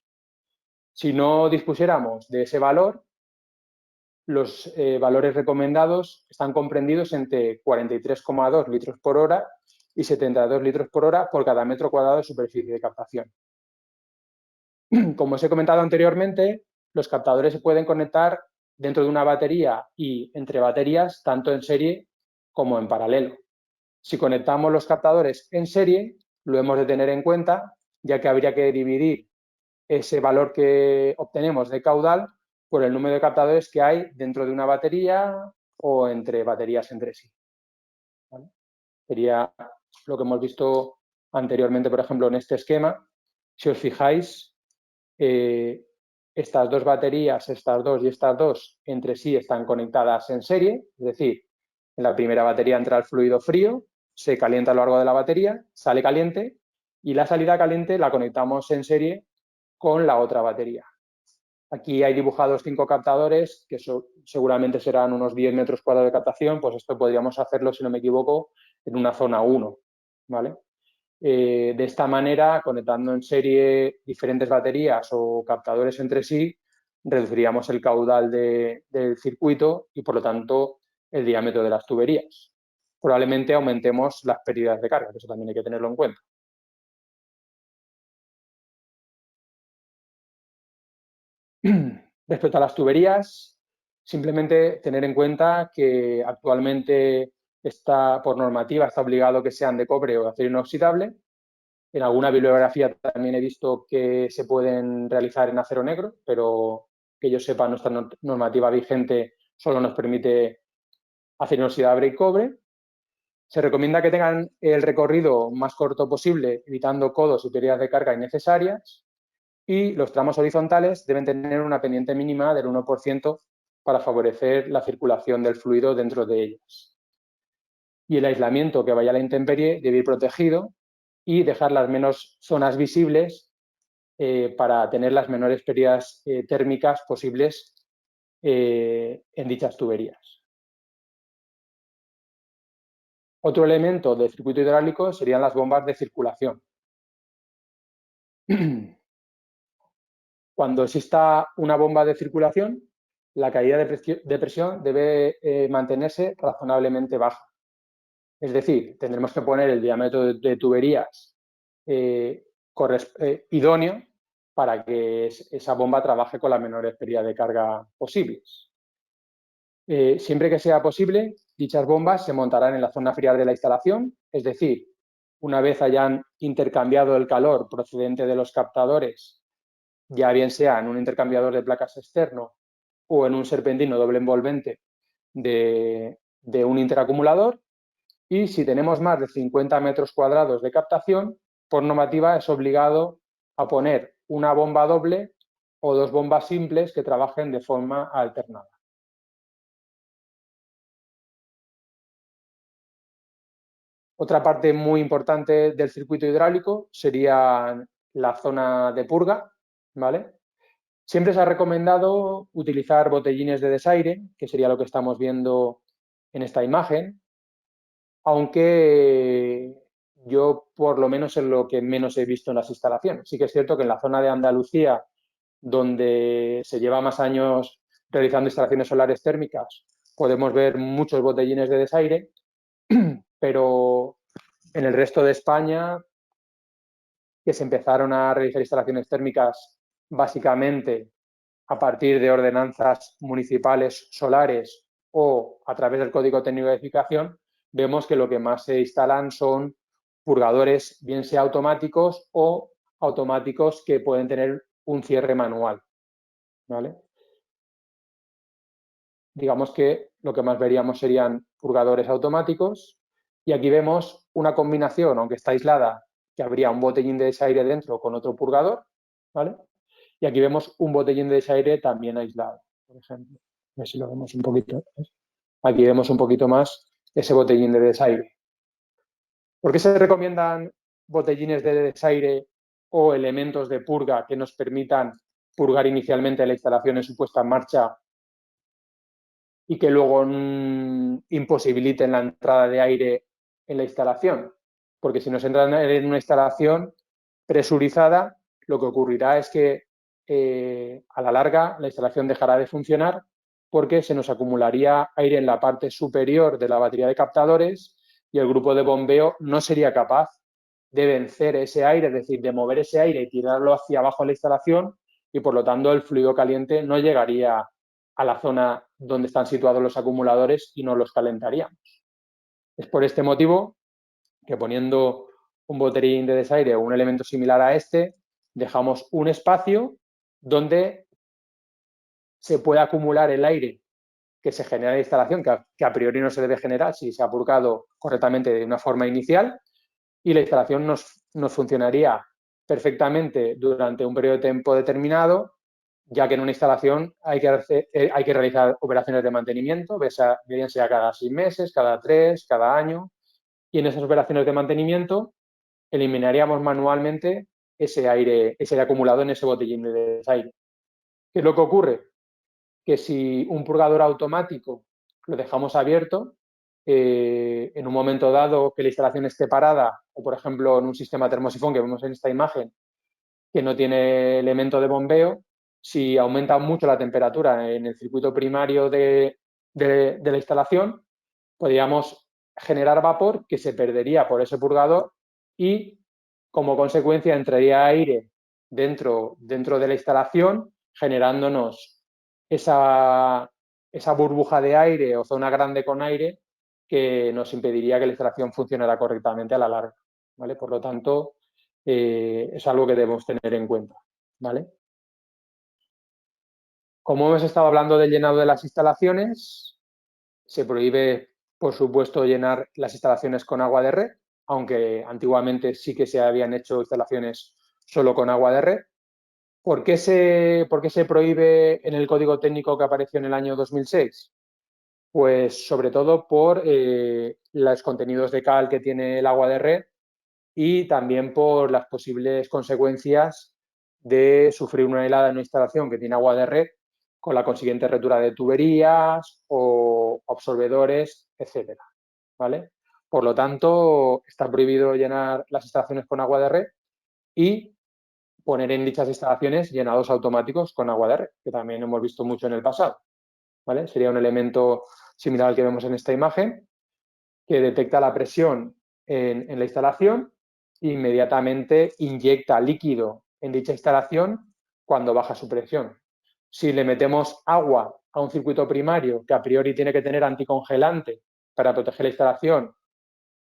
Si no dispusiéramos de ese valor, los valores recomendados están comprendidos entre 43,2 litros por hora y 72 litros por hora por cada metro cuadrado de superficie de captación. Como os he comentado anteriormente, los captadores se pueden conectar dentro de una batería y entre baterías, tanto en serie como en paralelo. Si conectamos los captadores en serie, lo hemos de tener en cuenta, ya que habría que dividir ese valor que obtenemos de caudal por el número de captadores que hay dentro de una batería o entre baterías entre sí. ¿Vale? Sería lo que hemos visto anteriormente, por ejemplo, en este esquema. Si os fijáis, estas dos baterías, estas dos y estas dos, entre sí están conectadas en serie, es decir, en la primera batería entra el fluido frío, se calienta a lo largo de la batería, sale caliente y la salida caliente la conectamos en serie con la otra batería. Aquí hay dibujados 5 captadores que seguramente serán unos 10 metros cuadrados de captación, pues esto podríamos hacerlo, si no me equivoco, en una zona 1, ¿vale? De esta manera, conectando en serie diferentes baterías o captadores entre sí, reduciríamos el caudal del circuito y, por lo tanto, el diámetro de las tuberías. Probablemente aumentemos las pérdidas de carga, que eso también hay que tenerlo en cuenta. Respecto a las tuberías, simplemente tener en cuenta que actualmente por normativa está obligado que sean de cobre o de acero inoxidable. En alguna bibliografía también he visto que se pueden realizar en acero negro, pero que yo sepa, nuestra normativa vigente solo nos permite acero inoxidable y cobre. Se recomienda que tengan el recorrido más corto posible, evitando codos y pérdidas de carga innecesarias. Y los tramos horizontales deben tener una pendiente mínima del 1% para favorecer la circulación del fluido dentro de ellas. Y el aislamiento que vaya a la intemperie debe ir protegido y dejar las menos zonas visibles para tener las menores pérdidas térmicas posibles en dichas tuberías. Otro elemento del circuito hidráulico serían las bombas de circulación. Cuando exista una bomba de circulación, la caída de presión debe mantenerse razonablemente baja. Es decir, tendremos que poner el diámetro de tuberías idóneo para que esa bomba trabaje con las menores pérdidas de carga posibles. Siempre que sea posible, dichas bombas se montarán en la zona fría de la instalación, es decir, una vez hayan intercambiado el calor procedente de los captadores, ya bien sea en un intercambiador de placas externo o en un serpentino doble envolvente de un interacumulador. Y si tenemos más de 50 metros cuadrados de captación, por normativa es obligado a poner una bomba doble o 2 bombas simples que trabajen de forma alternada. Otra parte muy importante del circuito hidráulico sería la zona de purga, ¿vale? Siempre se ha recomendado utilizar botellines de desaire, que sería lo que estamos viendo en esta imagen, aunque yo por lo menos es lo que menos he visto en las instalaciones. Sí que es cierto que en la zona de Andalucía, donde se lleva más años realizando instalaciones solares térmicas, podemos ver muchos botellines de desaire, pero en el resto de España, que se empezaron a realizar instalaciones térmicas básicamente a partir de ordenanzas municipales solares o a través del Código Técnico de Edificación, vemos que lo que más se instalan son purgadores, bien sea automáticos o automáticos que pueden tener un cierre manual, ¿vale? Digamos que lo que más veríamos serían purgadores automáticos y aquí vemos una combinación, aunque está aislada, que habría un botellín de desaire dentro con otro purgador, ¿vale? Y aquí vemos un botellín de desaire también aislado, por ejemplo. A ver si lo vemos un poquito. Aquí vemos un poquito más ese botellín de desaire. ¿Por qué se recomiendan botellines de desaire o elementos de purga que nos permitan purgar inicialmente la instalación en su puesta en marcha y que luego imposibiliten la entrada de aire en la instalación? Porque si nos entran en una instalación presurizada, lo que ocurrirá es que a la larga la instalación dejará de funcionar porque se nos acumularía aire en la parte superior de la batería de captadores y el grupo de bombeo no sería capaz de vencer ese aire, es decir, de mover ese aire y tirarlo hacia abajo en la instalación y por lo tanto el fluido caliente no llegaría a la zona donde están situados los acumuladores y no los calentaríamos. Es por este motivo que poniendo un botellín de desaire o un elemento similar a este, dejamos un espacio donde se puede acumular el aire que se genera en la instalación, que a priori no se debe generar si se ha purgado correctamente de una forma inicial, y la instalación nos funcionaría perfectamente durante un periodo de tiempo determinado, ya que en una instalación hay que realizar operaciones de mantenimiento, bien sea cada 6 meses, cada 3, cada año, y en esas operaciones de mantenimiento eliminaríamos manualmente ese aire acumulado en ese botellín de desaire. ¿Qué es lo que ocurre? Que si un purgador automático lo dejamos abierto, en un momento dado que la instalación esté parada, o por ejemplo en un sistema termosifón que vemos en esta imagen, que no tiene elemento de bombeo, si aumenta mucho la temperatura en el circuito primario de la instalación, podríamos generar vapor que se perdería por ese purgador y como consecuencia entraría aire dentro de la instalación, generándonos esa burbuja de aire o zona grande con aire que nos impediría que la instalación funcionara correctamente a la larga, ¿vale? Por lo tanto, es algo que debemos tener en cuenta, ¿vale? Como hemos estado hablando del llenado de las instalaciones, se prohíbe, por supuesto, llenar las instalaciones con agua de red, aunque antiguamente sí que se habían hecho instalaciones solo con agua de red. ¿Por qué se prohíbe en el código técnico que apareció en el año 2006? Pues sobre todo por los contenidos de cal que tiene el agua de red y también por las posibles consecuencias de sufrir una helada en una instalación que tiene agua de red con la consiguiente rotura de tuberías o absorbedores, etcétera, ¿vale? Por lo tanto, está prohibido llenar las instalaciones con agua de red y poner en dichas instalaciones llenados automáticos con agua de red, que también hemos visto mucho en el pasado, ¿vale? Sería un elemento similar al que vemos en esta imagen, que detecta la presión en la instalación e inmediatamente inyecta líquido en dicha instalación cuando baja su presión. Si le metemos agua a un circuito primario que a priori tiene que tener anticongelante para proteger la instalación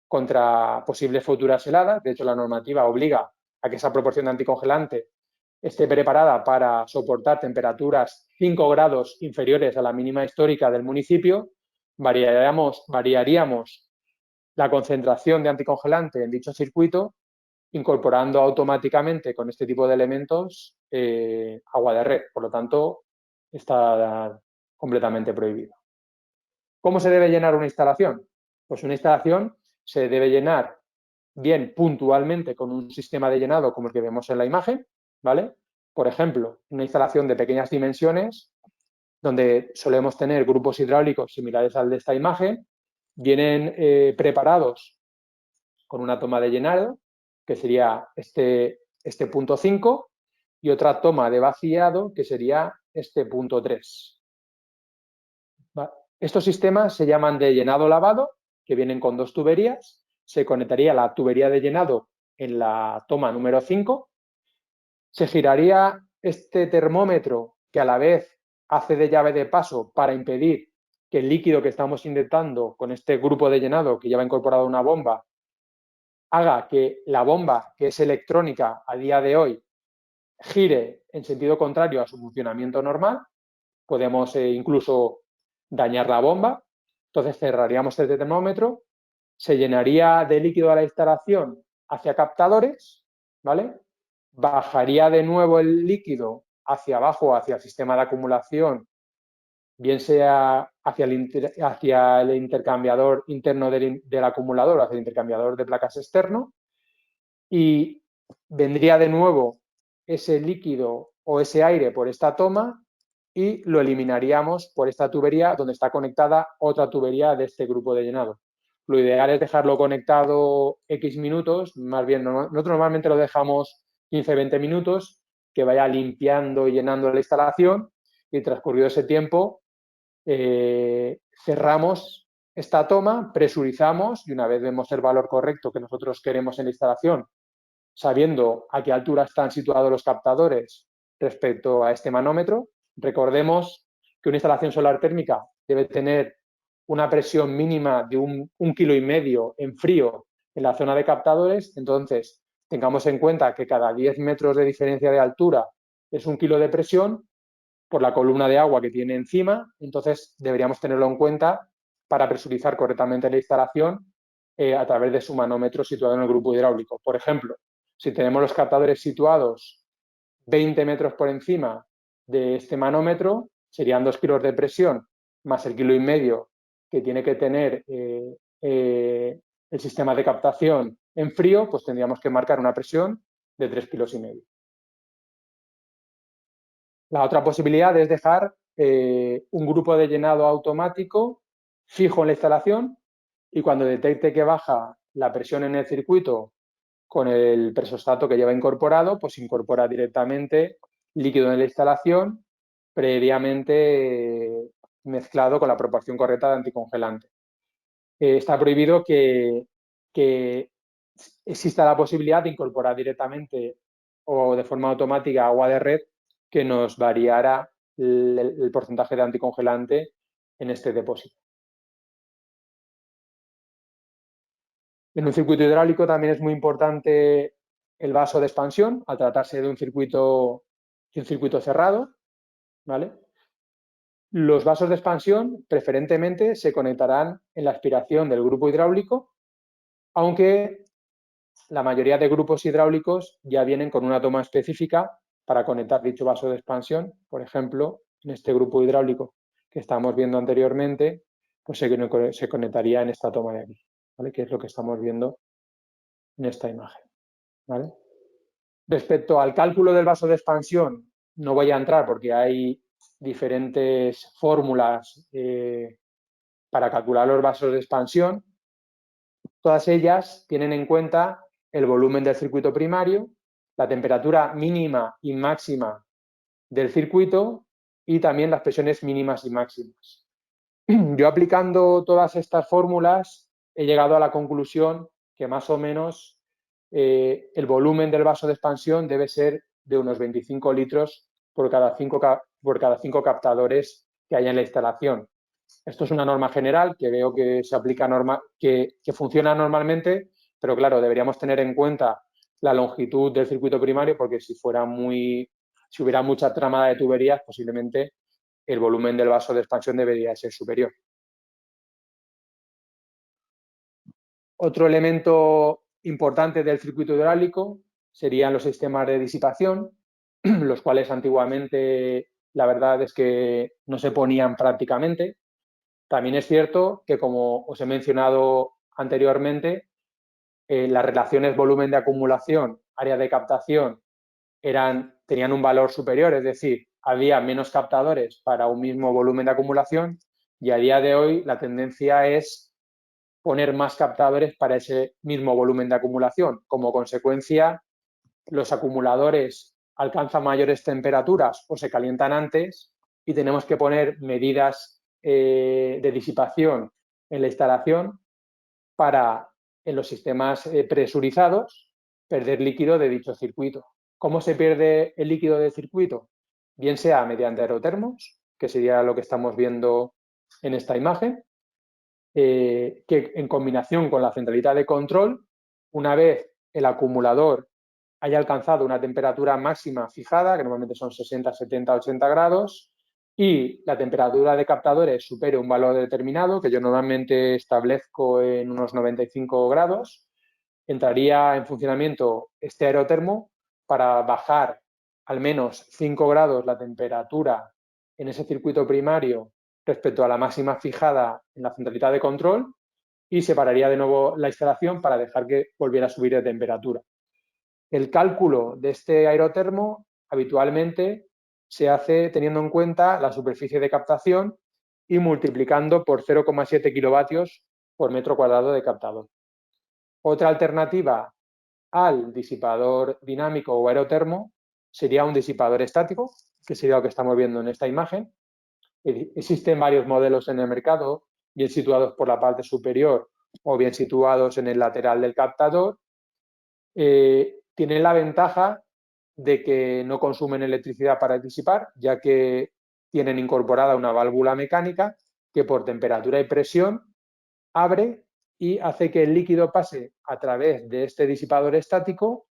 contra posibles futuras heladas, de hecho la normativa obliga a que esa proporción de anticongelante esté preparada para soportar temperaturas 5 grados inferiores a la mínima histórica del municipio, variaríamos la concentración de anticongelante en dicho circuito, incorporando automáticamente con este tipo de elementos agua de red. Por lo tanto, está completamente prohibido. ¿Cómo se debe llenar una instalación? Pues una instalación se debe llenar bien puntualmente con un sistema de llenado como el que vemos en la imagen, ¿vale? Por ejemplo, una instalación de pequeñas dimensiones donde solemos tener grupos hidráulicos similares al de esta imagen, vienen preparados con una toma de llenado, que sería este punto 5, y otra toma de vaciado, que sería este punto 3. Estos sistemas se llaman de llenado-lavado, que vienen con dos tuberías. Se conectaría la tubería de llenado en la toma número 5. Se giraría este termómetro, que a la vez hace de llave de paso para impedir que el líquido que estamos inyectando con este grupo de llenado, que lleva incorporado una bomba, haga que la bomba, que es electrónica a día de hoy, gire en sentido contrario a su funcionamiento normal. Podemos incluso dañar la bomba. Entonces cerraríamos este termómetro, se llenaría de líquido a la instalación hacia captadores, ¿vale? Bajaría de nuevo el líquido hacia abajo, hacia el sistema de acumulación, bien sea hacia el intercambiador interno del acumulador, hacia el intercambiador de placas externo, y vendría de nuevo ese líquido o ese aire por esta toma y lo eliminaríamos por esta tubería donde está conectada otra tubería de este grupo de llenado. Lo ideal es dejarlo conectado X minutos, más bien nosotros normalmente lo dejamos 15-20 minutos, que vaya limpiando y llenando la instalación, y transcurrido ese tiempo cerramos esta toma, presurizamos, y una vez vemos el valor correcto que nosotros queremos en la instalación, sabiendo a qué altura están situados los captadores respecto a este manómetro. Recordemos que una instalación solar térmica debe tener una presión mínima de 1,5 kg en frío en la zona de captadores. Entonces, tengamos en cuenta que cada 10 metros de diferencia de altura es 1 kg de presión por la columna de agua que tiene encima. Entonces, deberíamos tenerlo en cuenta para presurizar correctamente la instalación a través de su manómetro situado en el grupo hidráulico. Por ejemplo, si tenemos los captadores situados 20 metros por encima de este manómetro, serían 2 kilos de presión más el 1,5 kg que tiene que tener el sistema de captación en frío, pues tendríamos que marcar una presión de 3,5 kilos. La otra posibilidad es dejar un grupo de llenado automático fijo en la instalación, y cuando detecte que baja la presión en el circuito con el presostato que lleva incorporado, pues incorpora directamente líquido en la instalación previamente mezclado con la proporción correcta de anticongelante. Está prohibido que exista la posibilidad de incorporar directamente o de forma automática agua de red que nos variara el porcentaje de anticongelante en este depósito. En un circuito hidráulico también es muy importante el vaso de expansión, al tratarse de un circuito cerrado, ¿vale? Los vasos de expansión preferentemente se conectarán en la aspiración del grupo hidráulico, aunque la mayoría de grupos hidráulicos ya vienen con una toma específica para conectar dicho vaso de expansión. Por ejemplo, en este grupo hidráulico que estamos viendo anteriormente, pues se conectaría en esta toma de aquí, ¿vale? Que es lo que estamos viendo en esta imagen, ¿vale? Respecto al cálculo del vaso de expansión, no voy a entrar porque hay diferentes fórmulas para calcular los vasos de expansión. Todas ellas tienen en cuenta el volumen del circuito primario, la temperatura mínima y máxima del circuito y también las presiones mínimas y máximas. Yo, aplicando todas estas fórmulas, he llegado a la conclusión que más o menos el volumen del vaso de expansión debe ser de unos 25 litros por cada 5 captadores que haya en la instalación. Esto es una norma general que veo que se aplica que funciona normalmente, pero claro, deberíamos tener en cuenta la longitud del circuito primario, porque si hubiera mucha tramada de tuberías, posiblemente el volumen del vaso de expansión debería ser superior. Otro elemento importante del circuito hidráulico serían los sistemas de disipación, los cuales antiguamente la verdad es que no se ponían prácticamente. También es cierto que, como os he mencionado anteriormente, las relaciones volumen de acumulación, área de captación, tenían un valor superior, es decir, había menos captadores para un mismo volumen de acumulación, y a día de hoy la tendencia es poner más captadores para ese mismo volumen de acumulación. Como consecuencia, los acumuladores alcanzan mayores temperaturas o se calientan antes y tenemos que poner medidas de disipación en la instalación para, en los sistemas presurizados, perder líquido de dicho circuito. ¿Cómo se pierde el líquido del circuito? Bien sea mediante aerotermos, que sería lo que estamos viendo en esta imagen, que en combinación con la centralita de control, una vez el acumulador haya alcanzado una temperatura máxima fijada, que normalmente son 60, 70, 80 grados, y la temperatura de captadores supere un valor determinado, que yo normalmente establezco en unos 95 grados, entraría en funcionamiento este aerotermo para bajar al menos 5 grados la temperatura en ese circuito primario respecto a la máxima fijada en la centralita de control, y separaría de nuevo la instalación para dejar que volviera a subir de temperatura. El cálculo de este aerotermo habitualmente se hace teniendo en cuenta la superficie de captación y multiplicando por 0,7 kilovatios por metro cuadrado de captador. Otra alternativa al disipador dinámico o aerotermo sería un disipador estático, que sería lo que estamos viendo en esta imagen. Existen varios modelos en el mercado, bien situados por la parte superior o bien situados en el lateral del captador. Tienen la ventaja de que no consumen electricidad para disipar, ya que tienen incorporada una válvula mecánica que por temperatura y presión abre y hace que el líquido pase a través de este disipador estático,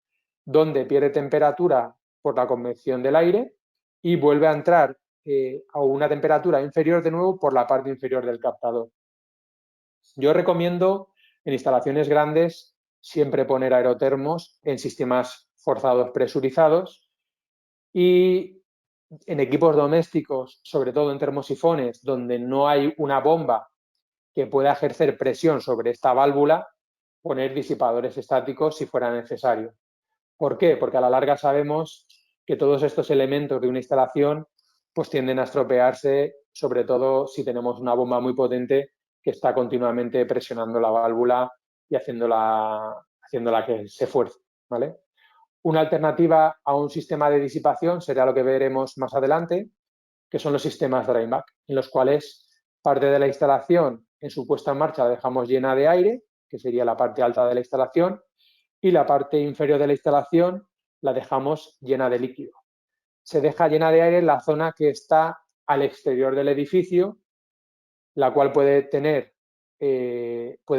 donde pierde temperatura por la convección del aire y vuelve a entrar a una temperatura inferior de nuevo por la parte inferior del captador. Yo recomiendo en instalaciones grandes siempre poner aerotermos en sistemas forzados presurizados, y en equipos domésticos, sobre todo en termosifones, donde no hay una bomba que pueda ejercer presión sobre esta válvula, poner disipadores estáticos si fuera necesario. ¿Por qué? Porque a la larga sabemos que todos estos elementos de una instalación pues tienden a estropearse, sobre todo si tenemos una bomba muy potente que está continuamente presionando la válvula y haciéndola que se fuerce, ¿vale? Una alternativa a un sistema de disipación sería lo que veremos más adelante, que son los sistemas dryback, en los cuales parte de la instalación en su puesta en marcha la dejamos llena de aire, que sería la parte alta de la instalación, y la parte inferior de la instalación la dejamos llena de líquido. Se deja llena de aire la zona que está al exterior del edificio, la cual puede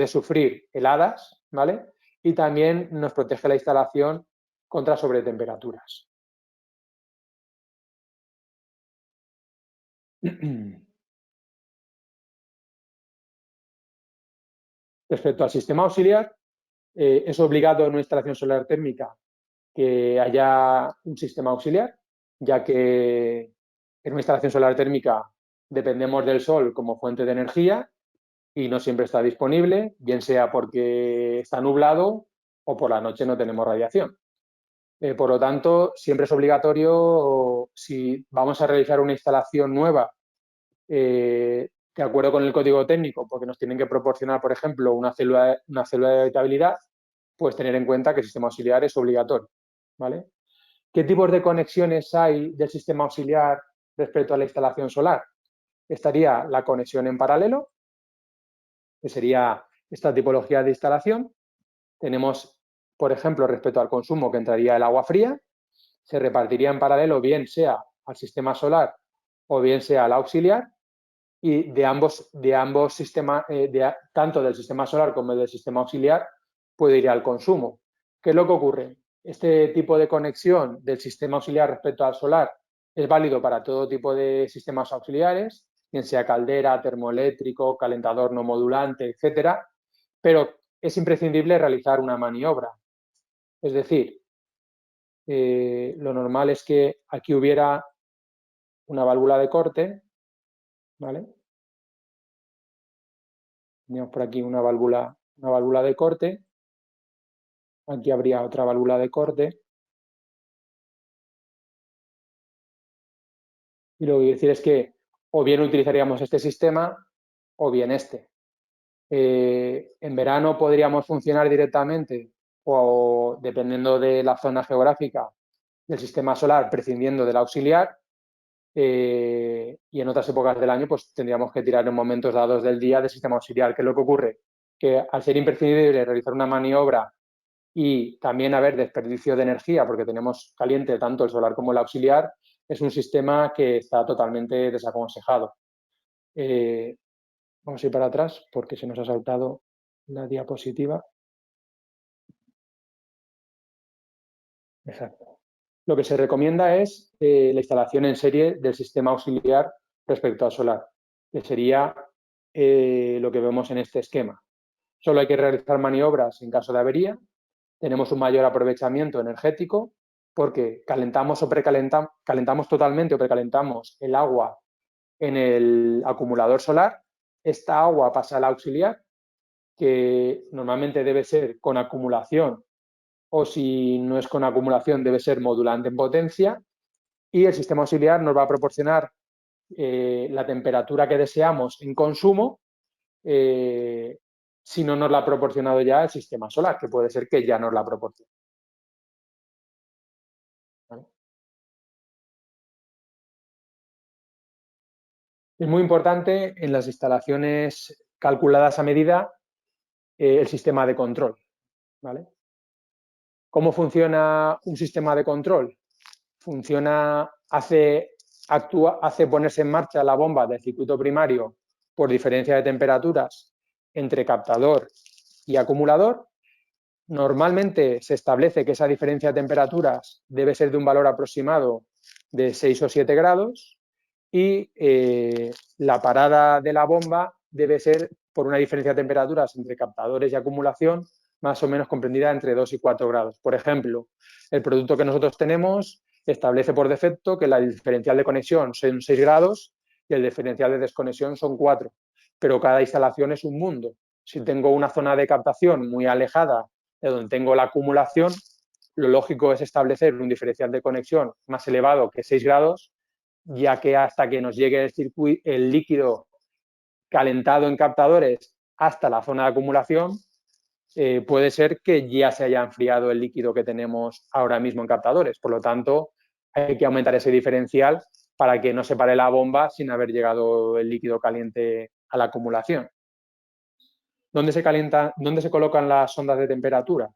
sufrir heladas, ¿vale? Y también nos protege la instalación contra sobretemperaturas. Respecto al sistema auxiliar, es obligado en una instalación solar térmica que haya un sistema auxiliar, ya que en una instalación solar térmica dependemos del sol como fuente de energía y no siempre está disponible, bien sea porque está nublado o por la noche no tenemos radiación. Por lo tanto, siempre es obligatorio, si vamos a realizar una instalación nueva, de acuerdo con el código técnico, porque nos tienen que proporcionar, por ejemplo, una célula de habitabilidad, pues tener en cuenta que el sistema auxiliar es obligatorio, ¿vale? ¿Qué tipos de conexiones hay del sistema auxiliar respecto a la instalación solar? Estaría la conexión en paralelo, que sería esta tipología de instalación. Tenemos, por ejemplo, respecto al consumo, que entraría el agua fría, se repartiría en paralelo, bien sea al sistema solar o bien sea al auxiliar, y de ambos sistemas, tanto del sistema solar como del sistema auxiliar, puede ir al consumo. ¿Qué es lo que ocurre? Este tipo de conexión del sistema auxiliar respecto al solar es válido para todo tipo de sistemas auxiliares, bien sea caldera, termoeléctrico, calentador no modulante, etcétera, pero es imprescindible realizar una maniobra. Es decir, lo normal es que aquí hubiera una válvula de corte, ¿vale? Tenemos por aquí una válvula una válvula de corte. Aquí habría otra válvula de corte. Y lo que quiero decir es que o bien utilizaríamos este sistema o bien este. En verano podríamos funcionar directamente o dependiendo de la zona geográfica del sistema solar, prescindiendo del auxiliar. Y en otras épocas del año pues tendríamos que tirar en momentos dados del día del sistema auxiliar. ¿Qué es lo que ocurre? Que al ser imprescindible realizar una maniobra y también haber desperdicio de energía porque tenemos caliente tanto el solar como el auxiliar, es un sistema que está totalmente desaconsejado. Vamos a ir para atrás porque se nos ha saltado la diapositiva. Exacto. Lo que se recomienda es la instalación en serie del sistema auxiliar respecto al solar, que sería lo que vemos en este esquema. Solo hay que realizar maniobras en caso de avería. Tenemos un mayor aprovechamiento energético porque calentamos o calentamos totalmente o precalentamos el agua en el acumulador solar. Esta agua pasa al auxiliar, que normalmente debe ser con acumulación o si no es con acumulación debe ser modulante en potencia, y el sistema auxiliar nos va a proporcionar la temperatura que deseamos en consumo si no nos la ha proporcionado ya el sistema solar, que puede ser que ya nos la proporcione. ¿Vale? Es muy importante en las instalaciones calculadas a medida el sistema de control. ¿Vale? ¿Cómo funciona un sistema de control? Hace ponerse en marcha la bomba del circuito primario por diferencia de temperaturas entre captador y acumulador. Normalmente se establece que esa diferencia de temperaturas debe ser de un valor aproximado de 6 o 7 grados y la parada de la bomba debe ser por una diferencia de temperaturas entre captadores y acumulación más o menos comprendida entre 2 y 4 grados. Por ejemplo, el producto que nosotros tenemos establece por defecto que la diferencial de conexión son 6 grados y el diferencial de desconexión son 4, pero cada instalación es un mundo. Si tengo una zona de captación muy alejada de donde tengo la acumulación, lo lógico es establecer un diferencial de conexión más elevado que 6 grados, ya que hasta que nos llegue el líquido calentado en captadores hasta la zona de acumulación, puede ser que ya se haya enfriado el líquido que tenemos ahora mismo en captadores. Por lo tanto, hay que aumentar ese diferencial para que no se pare la bomba sin haber llegado el líquido caliente a la acumulación. ¿Dónde se colocan las sondas de temperatura?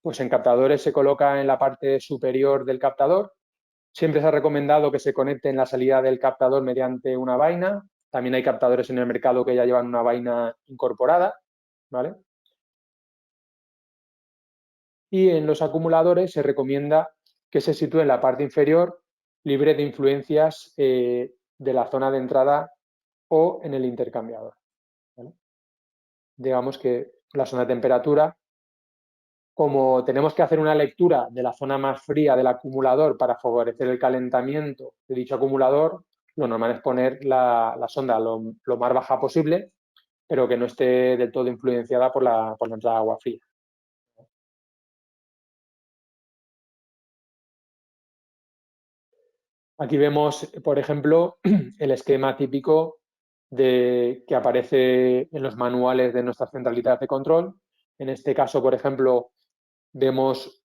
Pues en captadores se coloca en la parte superior del captador. Siempre se ha recomendado que se conecte en la salida del captador mediante una vaina. También hay captadores en el mercado que ya llevan una vaina incorporada, ¿vale? Y en los acumuladores se recomienda que se sitúe en la parte inferior, libre de influencias de la zona de entrada o en el intercambiador, ¿vale? Digamos que la zona de temperatura, como tenemos que hacer una lectura de la zona más fría del acumulador para favorecer el calentamiento de dicho acumulador, lo normal es poner la sonda lo más baja posible, pero que no esté del todo influenciada por la entrada de agua fría. Aquí vemos, por ejemplo, el esquema típico que aparece en los manuales de nuestras centralitas de control. En este caso, por ejemplo, vemos,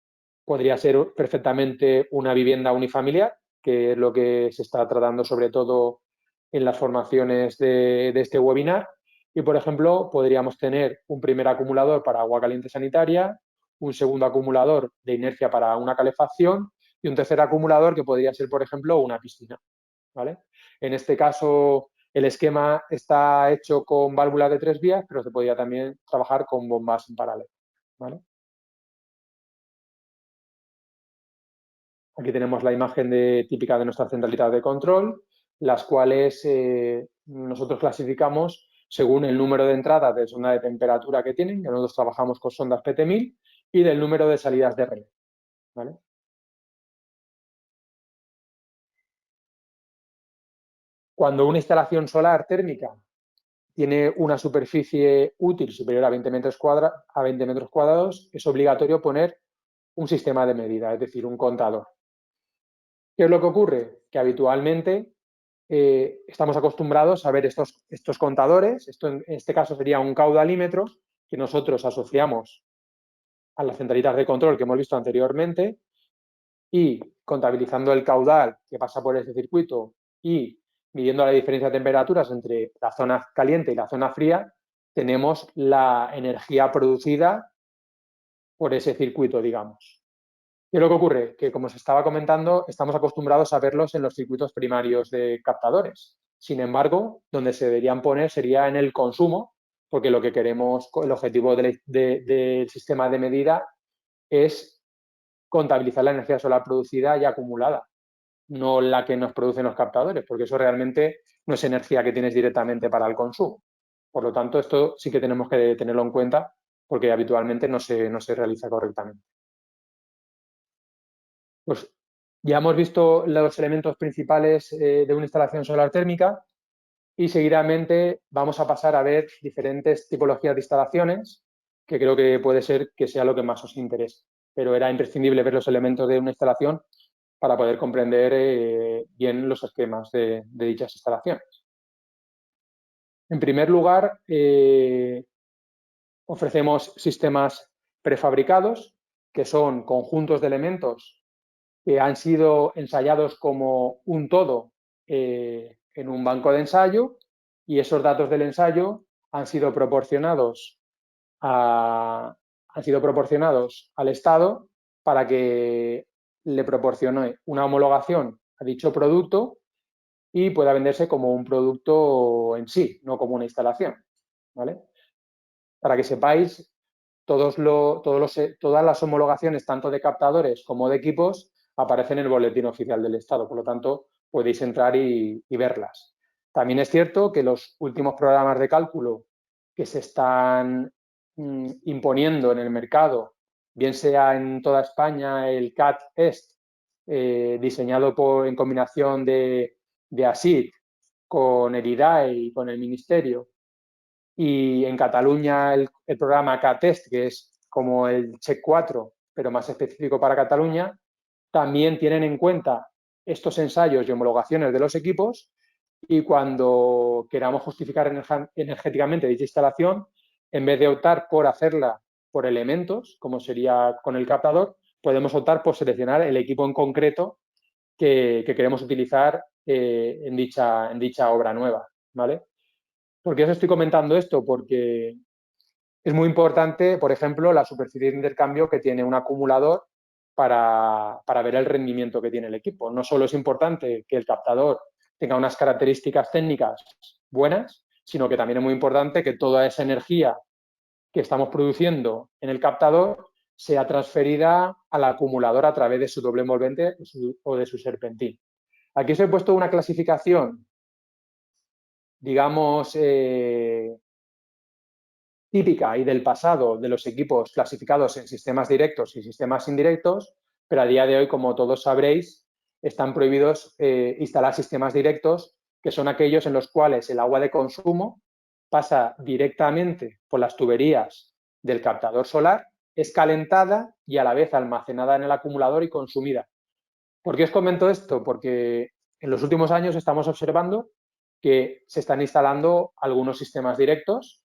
podría ser perfectamente una vivienda unifamiliar, que es lo que se está tratando sobre todo en las formaciones de este webinar. Y, por ejemplo, podríamos tener un primer acumulador para agua caliente sanitaria, un segundo acumulador de inercia para una calefacción y un tercer acumulador que podría ser, por ejemplo, una piscina, ¿vale? En este caso, el esquema está hecho con válvulas de 3 vías, pero se podría también trabajar con bombas en paralelo, ¿vale? Aquí tenemos la imagen típica de nuestra centralidad de control, las cuales nosotros clasificamos según el número de entradas de sonda de temperatura que tienen, que nosotros trabajamos con sondas PT1000, y del número de salidas de relé, ¿vale? Cuando una instalación solar térmica tiene una superficie útil superior a 20 metros cuadrados, es obligatorio poner un sistema de medida, es decir, un contador. ¿Qué es lo que ocurre? Que habitualmente estamos acostumbrados a ver estos contadores. Esto en este caso sería un caudalímetro que nosotros asociamos a las centralitas de control que hemos visto anteriormente y contabilizando el caudal que pasa por ese circuito y midiendo la diferencia de temperaturas entre la zona caliente y la zona fría, tenemos la energía producida por ese circuito, digamos. ¿Qué es lo que ocurre? Que, como se estaba comentando, estamos acostumbrados a verlos en los circuitos primarios de captadores. Sin embargo, donde se deberían poner sería en el consumo, porque lo que queremos, el objetivo del sistema de medida es contabilizar la energía solar producida y acumulada, no la que nos producen los captadores, porque eso realmente no es energía que tienes directamente para el consumo. Por lo tanto, esto sí que tenemos que tenerlo en cuenta porque habitualmente no se realiza correctamente. Pues ya hemos visto los elementos principales de una instalación solar térmica y seguidamente vamos a pasar a ver diferentes tipologías de instalaciones que creo que puede ser que sea lo que más os interese. Pero era imprescindible ver los elementos de una instalación para poder comprender bien los esquemas de dichas instalaciones. En primer lugar, ofrecemos sistemas prefabricados, que son conjuntos de elementos que han sido ensayados como un todo en un banco de ensayo y esos datos del ensayo han sido proporcionados al Estado para que le proporcione una homologación a dicho producto y pueda venderse como un producto en sí, no como una instalación, ¿vale? Para que sepáis, todas las homologaciones, tanto de captadores como de equipos, aparecen en el boletín oficial del Estado. Por lo tanto, podéis entrar y verlas. También es cierto que los últimos programas de cálculo que se están imponiendo en el mercado, bien sea en toda España el CAT-EST, diseñado en combinación de ASIC con el IDAE y con el Ministerio, y en Cataluña el programa CATEST, que es como el Check 4, pero más específico para Cataluña, también tienen en cuenta estos ensayos y homologaciones de los equipos y cuando queramos justificar energéticamente dicha instalación, en vez de optar por hacerla por elementos, como sería con el captador, podemos optar por seleccionar el equipo en concreto que queremos utilizar en dicha obra nueva, ¿vale? ¿Por qué os estoy comentando esto? Porque es muy importante, por ejemplo, la superficie de intercambio que tiene un acumulador para ver el rendimiento que tiene el equipo. No solo es importante que el captador tenga unas características técnicas buenas, sino que también es muy importante que toda esa energía que estamos produciendo en el captador sea transferida al acumulador a través de su doble envolvente o de su serpentín. Aquí os he puesto una clasificación, digamos, típica y del pasado de los equipos clasificados en sistemas directos y sistemas indirectos, pero a día de hoy, como todos sabréis, están prohibidos instalar sistemas directos, que son aquellos en los cuales el agua de consumo pasa directamente por las tuberías del captador solar, es calentada y a la vez almacenada en el acumulador y consumida. ¿Por qué os comento esto? Porque en los últimos años estamos observando que se están instalando algunos sistemas directos,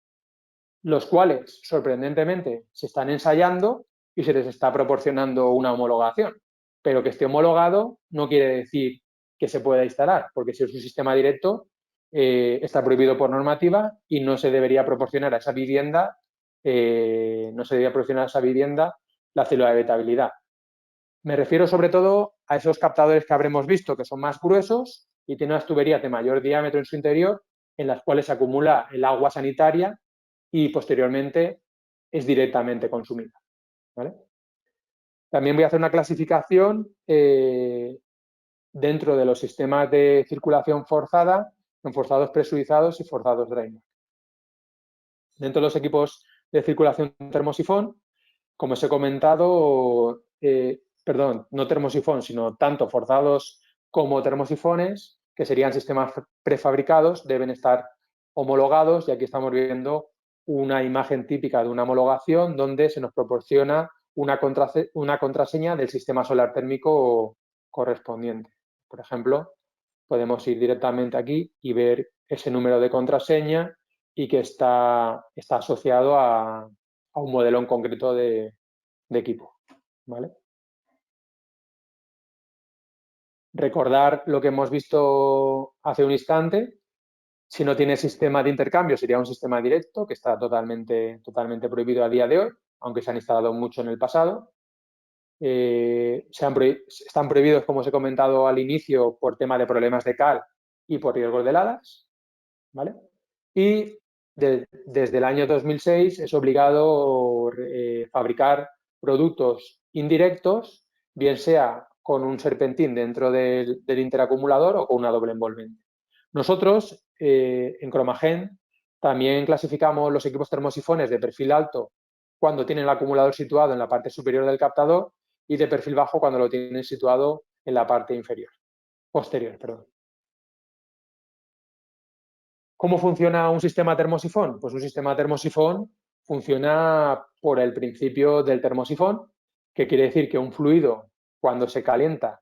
los cuales, sorprendentemente, se están ensayando y se les está proporcionando una homologación. Pero que esté homologado no quiere decir que se pueda instalar, porque si es un sistema directo, está prohibido por normativa y no se debería proporcionar a esa vivienda, la célula de habitabilidad. Me refiero sobre todo a esos captadores que habremos visto que son más gruesos y tienen unas tuberías de mayor diámetro en su interior, en las cuales se acumula el agua sanitaria y posteriormente es directamente consumida, ¿vale? También voy a hacer una clasificación dentro de los sistemas de circulación forzada en forzados presurizados y forzados Drayman. Dentro de los equipos de circulación termosifón, como os he comentado, no termosifón, sino tanto forzados como termosifones, que serían sistemas prefabricados, deben estar homologados, y aquí estamos viendo una imagen típica de una homologación donde se nos proporciona una contraseña del sistema solar térmico correspondiente. Por ejemplo, podemos ir directamente aquí y ver ese número de contraseña y que está asociado a un modelo en concreto de equipo, ¿vale? Recordar lo que hemos visto hace un instante. Si no tiene sistema de intercambio, sería un sistema directo, que está totalmente prohibido a día de hoy, aunque se han instalado mucho en el pasado. Están prohibidos, como os he comentado al inicio, por tema de problemas de cal y por riesgos de heladas, ¿vale? Y desde el año 2006 es obligado fabricar productos indirectos, bien sea con un serpentín dentro del interacumulador o con una doble envolvente. Nosotros, en Cromagen, también clasificamos los equipos termosifones de perfil alto cuando tienen el acumulador situado en la parte superior del captador y de perfil bajo cuando lo tienen situado en la parte posterior. ¿Cómo funciona un sistema termosifón? Pues un sistema termosifón funciona por el principio del termosifón, que quiere decir que un fluido, cuando se calienta,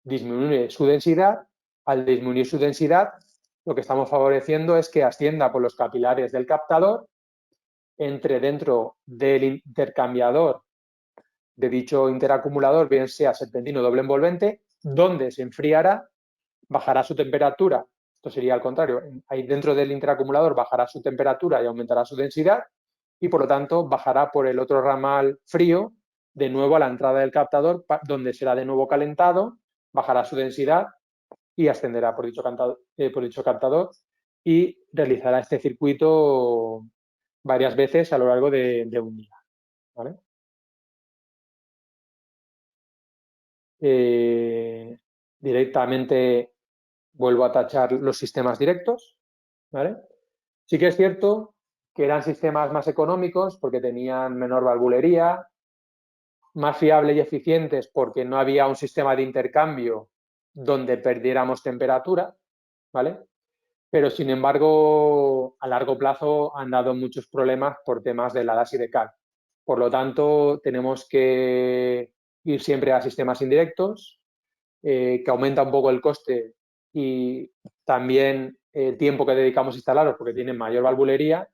disminuye su densidad. Al disminuir su densidad, lo que estamos favoreciendo es que ascienda por los capilares del captador, entre dentro del intercambiador de dicho interacumulador, bien sea serpentino o doble envolvente, donde se enfriará, bajará su temperatura. Esto sería al contrario, ahí dentro del interacumulador bajará su temperatura y aumentará su densidad, y por lo tanto bajará por el otro ramal frío de nuevo a la entrada del captador, donde será de nuevo calentado, bajará su densidad y ascenderá por dicho captador y realizará este circuito varias veces a lo largo de un día, ¿vale? Directamente vuelvo a tachar los sistemas directos, ¿vale? Sí que es cierto que eran sistemas más económicos porque tenían menor valvulería, más fiables y eficientes porque no había un sistema de intercambio donde perdiéramos temperatura, ¿vale? Pero, sin embargo, a largo plazo han dado muchos problemas por temas de heladas y de cal. Por lo tanto, tenemos que ir siempre a sistemas indirectos, que aumenta un poco el coste y también el tiempo que dedicamos a instalarlos porque tienen mayor valvulería,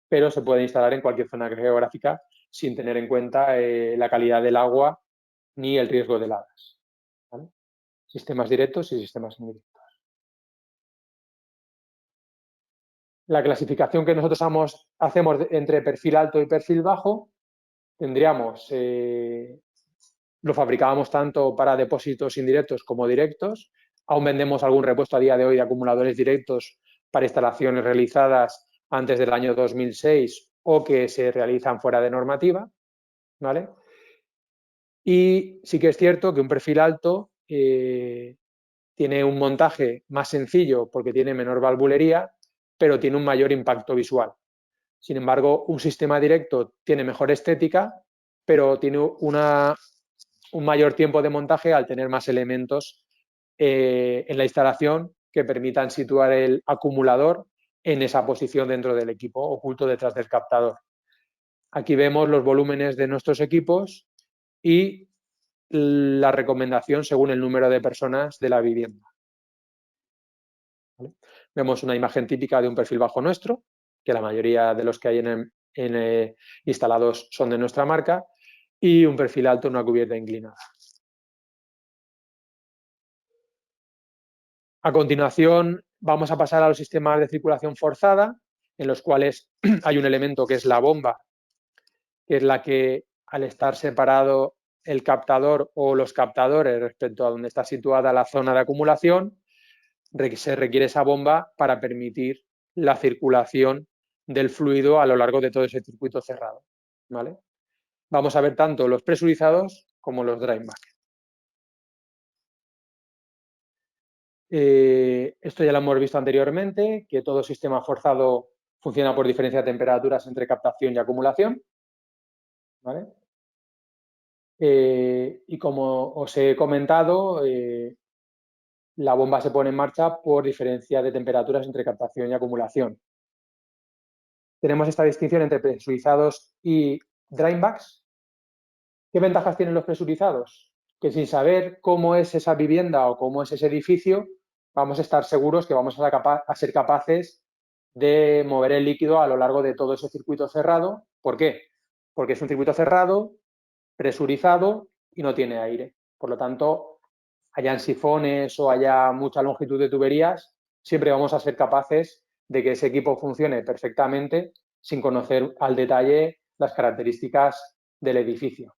pero se puede instalar en cualquier zona geográfica sin tener en cuenta la calidad del agua ni el riesgo de heladas, ¿vale? Sistemas directos y sistemas indirectos. La clasificación que nosotros hacemos entre perfil alto y perfil bajo, tendríamos, lo fabricábamos tanto para depósitos indirectos como directos. Aún vendemos algún repuesto a día de hoy de acumuladores directos para instalaciones realizadas antes del año 2006 o que se realizan fuera de normativa, ¿vale? Y sí que es cierto que un perfil alto tiene un montaje más sencillo porque tiene menor valvulería, pero tiene un mayor impacto visual. Sin embargo, un sistema directo tiene mejor estética, pero tiene un mayor tiempo de montaje al tener más elementos en la instalación que permitan situar el acumulador en esa posición dentro del equipo, oculto detrás del captador. Aquí vemos los volúmenes de nuestros equipos y la recomendación según el número de personas de la vivienda. ¿Vale? Vemos una imagen típica de un perfil bajo nuestro, que la mayoría de los que hay instalados son de nuestra marca, y un perfil alto en una cubierta inclinada. A continuación, vamos a pasar a los sistemas de circulación forzada, en los cuales hay un elemento que es la bomba, que es la que, al estar separado el captador o los captadores respecto a donde está situada la zona de acumulación, se requiere esa bomba para permitir la circulación del fluido a lo largo de todo ese circuito cerrado, ¿vale? Vamos a ver tanto los presurizados como los dry back. Esto ya lo hemos visto anteriormente, que todo sistema forzado funciona por diferencia de temperaturas entre captación y acumulación, ¿vale? Y como os he comentado, la bomba se pone en marcha por diferencia de temperaturas entre captación y acumulación. Tenemos esta distinción entre presurizados y drainbacks. ¿Qué ventajas tienen los presurizados? Que sin saber cómo es esa vivienda o cómo es ese edificio, vamos a estar seguros que vamos a ser capaces de mover el líquido a lo largo de todo ese circuito cerrado. ¿Por qué? Porque es un circuito cerrado, presurizado y no tiene aire. Por lo tanto, hayan sifones o haya mucha longitud de tuberías, siempre vamos a ser capaces de que ese equipo funcione perfectamente sin conocer al detalle las características del edificio.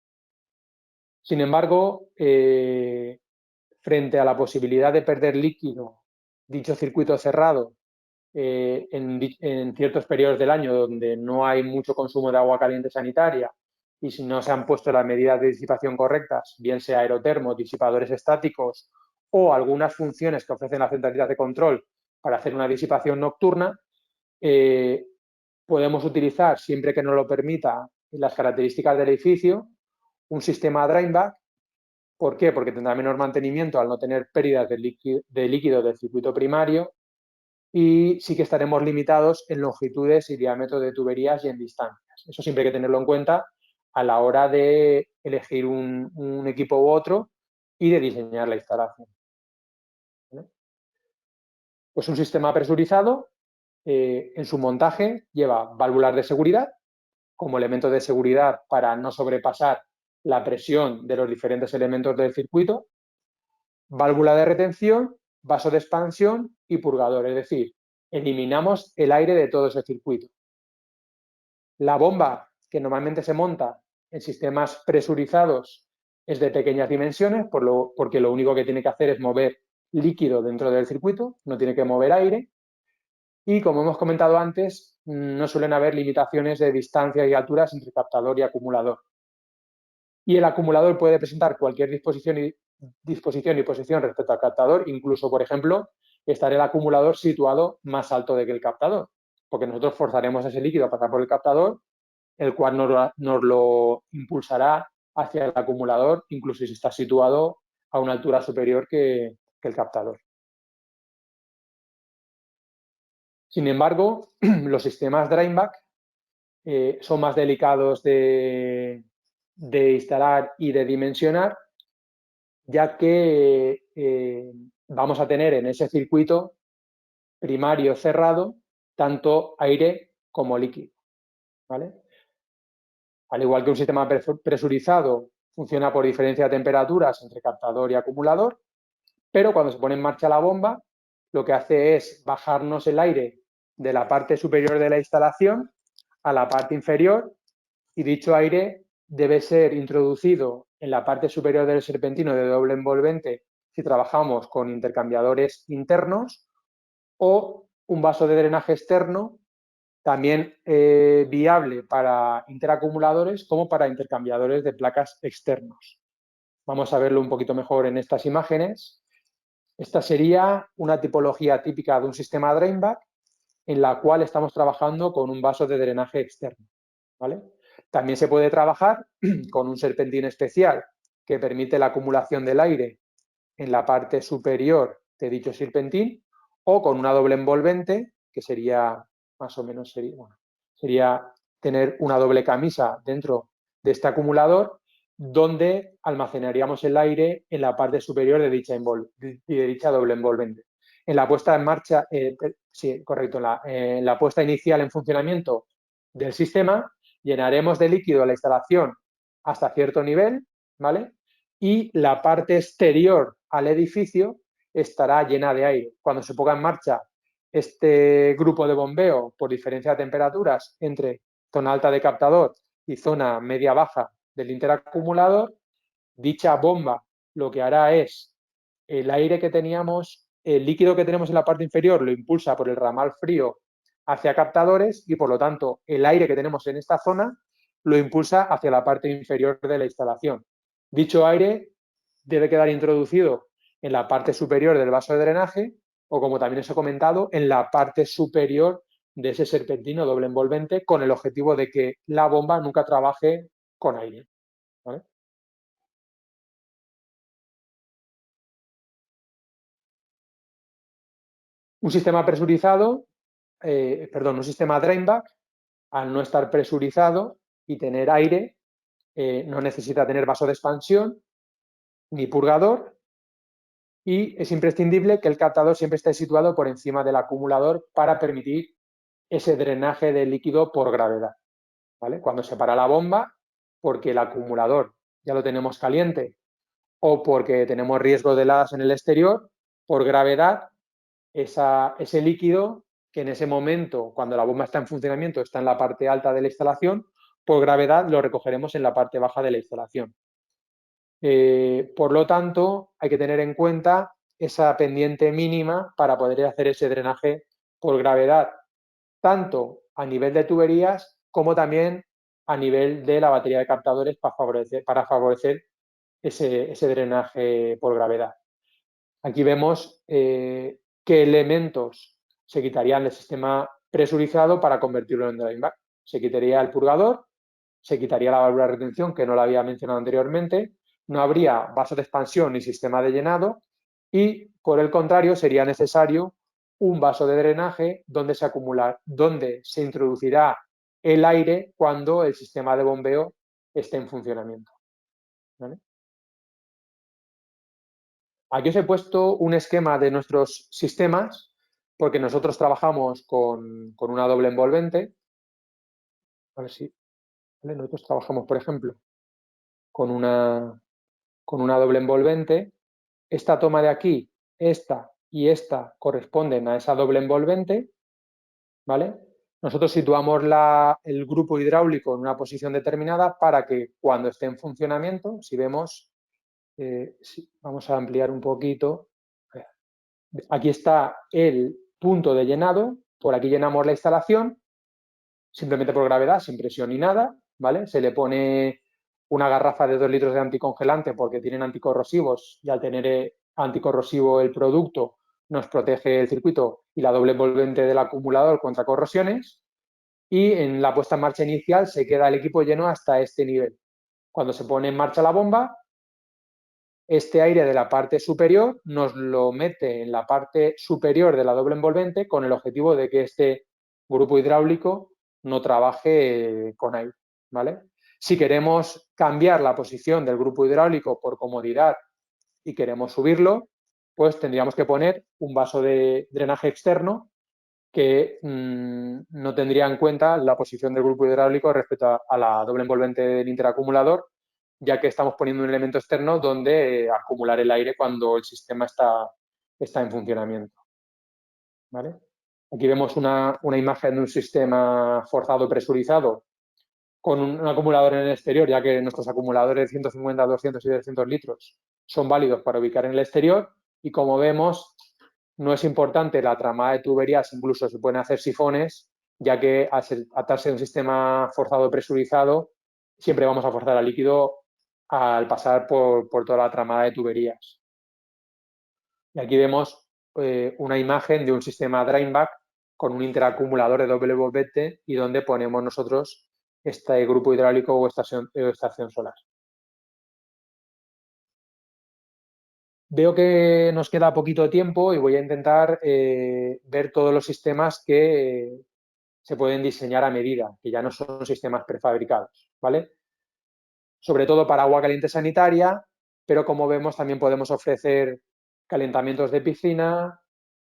Sin embargo, frente a la posibilidad de perder líquido, dicho circuito cerrado, en ciertos periodos del año donde no hay mucho consumo de agua caliente sanitaria y si no se han puesto las medidas de disipación correctas, bien sea aerotermos, disipadores estáticos o algunas funciones que ofrecen las centralidades de control para hacer una disipación nocturna, podemos utilizar, siempre que nos lo permita las características del edificio, un sistema drainback. ¿Por qué? Porque tendrá menor mantenimiento al no tener pérdidas de líquido del circuito primario y sí que estaremos limitados en longitudes y diámetros de tuberías y en distancias. Eso siempre hay que tenerlo en cuenta a la hora de elegir un equipo u otro y de diseñar la instalación. ¿Vale? Pues un sistema presurizado, en su montaje, lleva válvulas de seguridad como elemento de seguridad para no sobrepasar la presión de los diferentes elementos del circuito, válvula de retención, vaso de expansión y purgador, es decir, eliminamos el aire de todo ese circuito. La bomba, que normalmente se monta en sistemas presurizados, es de pequeñas dimensiones, porque lo único que tiene que hacer es mover líquido dentro del circuito, no tiene que mover aire. Y como hemos comentado antes, no suelen haber limitaciones de distancia y alturas entre captador y acumulador. Y el acumulador puede presentar cualquier disposición y posición respecto al captador, incluso, por ejemplo, estar el acumulador situado más alto que el captador, porque nosotros forzaremos ese líquido a pasar por el captador, el cual nos lo impulsará hacia el acumulador, incluso si está situado a una altura superior que el captador. Sin embargo, los sistemas drainback son más delicados de instalar y de dimensionar, ya que vamos a tener en ese circuito primario cerrado tanto aire como líquido, ¿vale? Al igual que un sistema presurizado funciona por diferencia de temperaturas entre captador y acumulador, pero cuando se pone en marcha la bomba, lo que hace es bajarnos el aire de la parte superior de la instalación a la parte inferior y dicho aire debe ser introducido en la parte superior del serpentino de doble envolvente si trabajamos con intercambiadores internos o un vaso de drenaje externo también viable para interacumuladores como para intercambiadores de placas externos. Vamos a verlo un poquito mejor en estas imágenes. Esta sería una tipología típica de un sistema drainback en la cual estamos trabajando con un vaso de drenaje externo, ¿vale? También se puede trabajar con un serpentín especial que permite la acumulación del aire en la parte superior de dicho serpentín o con una doble envolvente, que sería más o menos, sería tener una doble camisa dentro de este acumulador donde almacenaríamos el aire en la parte superior de dicha doble envolvente. En la puesta en marcha, sí, correcto, en la puesta inicial en funcionamiento del sistema, llenaremos de líquido la instalación hasta cierto nivel, ¿vale? Y la parte exterior al edificio estará llena de aire. Cuando se ponga en marcha este grupo de bombeo por diferencia de temperaturas entre zona alta de captador y zona media-baja del interacumulador, dicha bomba lo que hará es el aire que teníamos, el líquido que tenemos en la parte inferior lo impulsa por el ramal frío hacia captadores y por lo tanto el aire que tenemos en esta zona lo impulsa hacia la parte inferior de la instalación. Dicho aire debe quedar introducido en la parte superior del vaso de drenaje o, como también os he comentado, en la parte superior de ese serpentino doble envolvente con el objetivo de que la bomba nunca trabaje con aire, ¿vale? Un sistema presurizado, un sistema drainback, al no estar presurizado y tener aire, no necesita tener vaso de expansión ni purgador, y es imprescindible que el captador siempre esté situado por encima del acumulador para permitir ese drenaje de líquido por gravedad, ¿vale? Cuando se para la bomba, porque el acumulador ya lo tenemos caliente o porque tenemos riesgo de heladas en el exterior, por gravedad, ese líquido que en ese momento, cuando la bomba está en funcionamiento, está en la parte alta de la instalación, por gravedad lo recogeremos en la parte baja de la instalación. Por lo tanto, hay que tener en cuenta esa pendiente mínima para poder hacer ese drenaje por gravedad, tanto a nivel de tuberías como también a nivel de la batería de captadores para favorecer ese drenaje por gravedad. Aquí vemos qué elementos se quitarían del sistema presurizado para convertirlo en drainback. Se quitaría el purgador, se quitaría la válvula de retención, que no la había mencionado anteriormente, no habría vaso de expansión ni sistema de llenado y, por el contrario, sería necesario un vaso de drenaje donde se introducirá el aire cuando el sistema de bombeo esté en funcionamiento, ¿vale? Aquí os he puesto un esquema de nuestros sistemas porque nosotros trabajamos con una doble envolvente. A ver si, ¿vale? Nosotros trabajamos, por ejemplo, con una doble envolvente. Esta toma de aquí, esta y esta corresponden a esa doble envolvente, ¿vale? Nosotros situamos el grupo hidráulico en una posición determinada para que cuando esté en funcionamiento, si vemos, vamos a ampliar un poquito. Aquí está el punto de llenado, por aquí llenamos la instalación, simplemente por gravedad, sin presión ni nada, ¿vale? Se le pone una garrafa de 2 litros de anticongelante porque tienen anticorrosivos y al tener anticorrosivo el producto nos protege el circuito y la doble envolvente del acumulador contra corrosiones, y en la puesta en marcha inicial se queda el equipo lleno hasta este nivel. Cuando se pone en marcha la bomba, este aire de la parte superior nos lo mete en la parte superior de la doble envolvente con el objetivo de que este grupo hidráulico no trabaje con aire, ¿vale? Si queremos cambiar la posición del grupo hidráulico por comodidad y queremos subirlo, pues tendríamos que poner un vaso de drenaje externo que no tendría en cuenta la posición del grupo hidráulico respecto a la doble envolvente del interacumulador, ya que estamos poniendo un elemento externo donde acumular el aire cuando el sistema está en funcionamiento, ¿vale? Aquí vemos una imagen de un sistema forzado presurizado con un acumulador en el exterior, ya que nuestros acumuladores de 150, 200 y 300 litros son válidos para ubicar en el exterior, y como vemos, no es importante la tramada de tuberías, incluso se pueden hacer sifones, ya que al atarse a un sistema forzado presurizado, siempre vamos a forzar al líquido al pasar por toda la tramada de tuberías. Y aquí vemos una imagen de un sistema drainback con un interacumulador de doble envolvente y donde ponemos nosotros este grupo hidráulico o estación solar. Veo que nos queda poquito tiempo y voy a intentar ver todos los sistemas que se pueden diseñar a medida, que ya no son sistemas prefabricados, ¿vale? Sobre todo para agua caliente sanitaria, pero como vemos también podemos ofrecer calentamientos de piscina,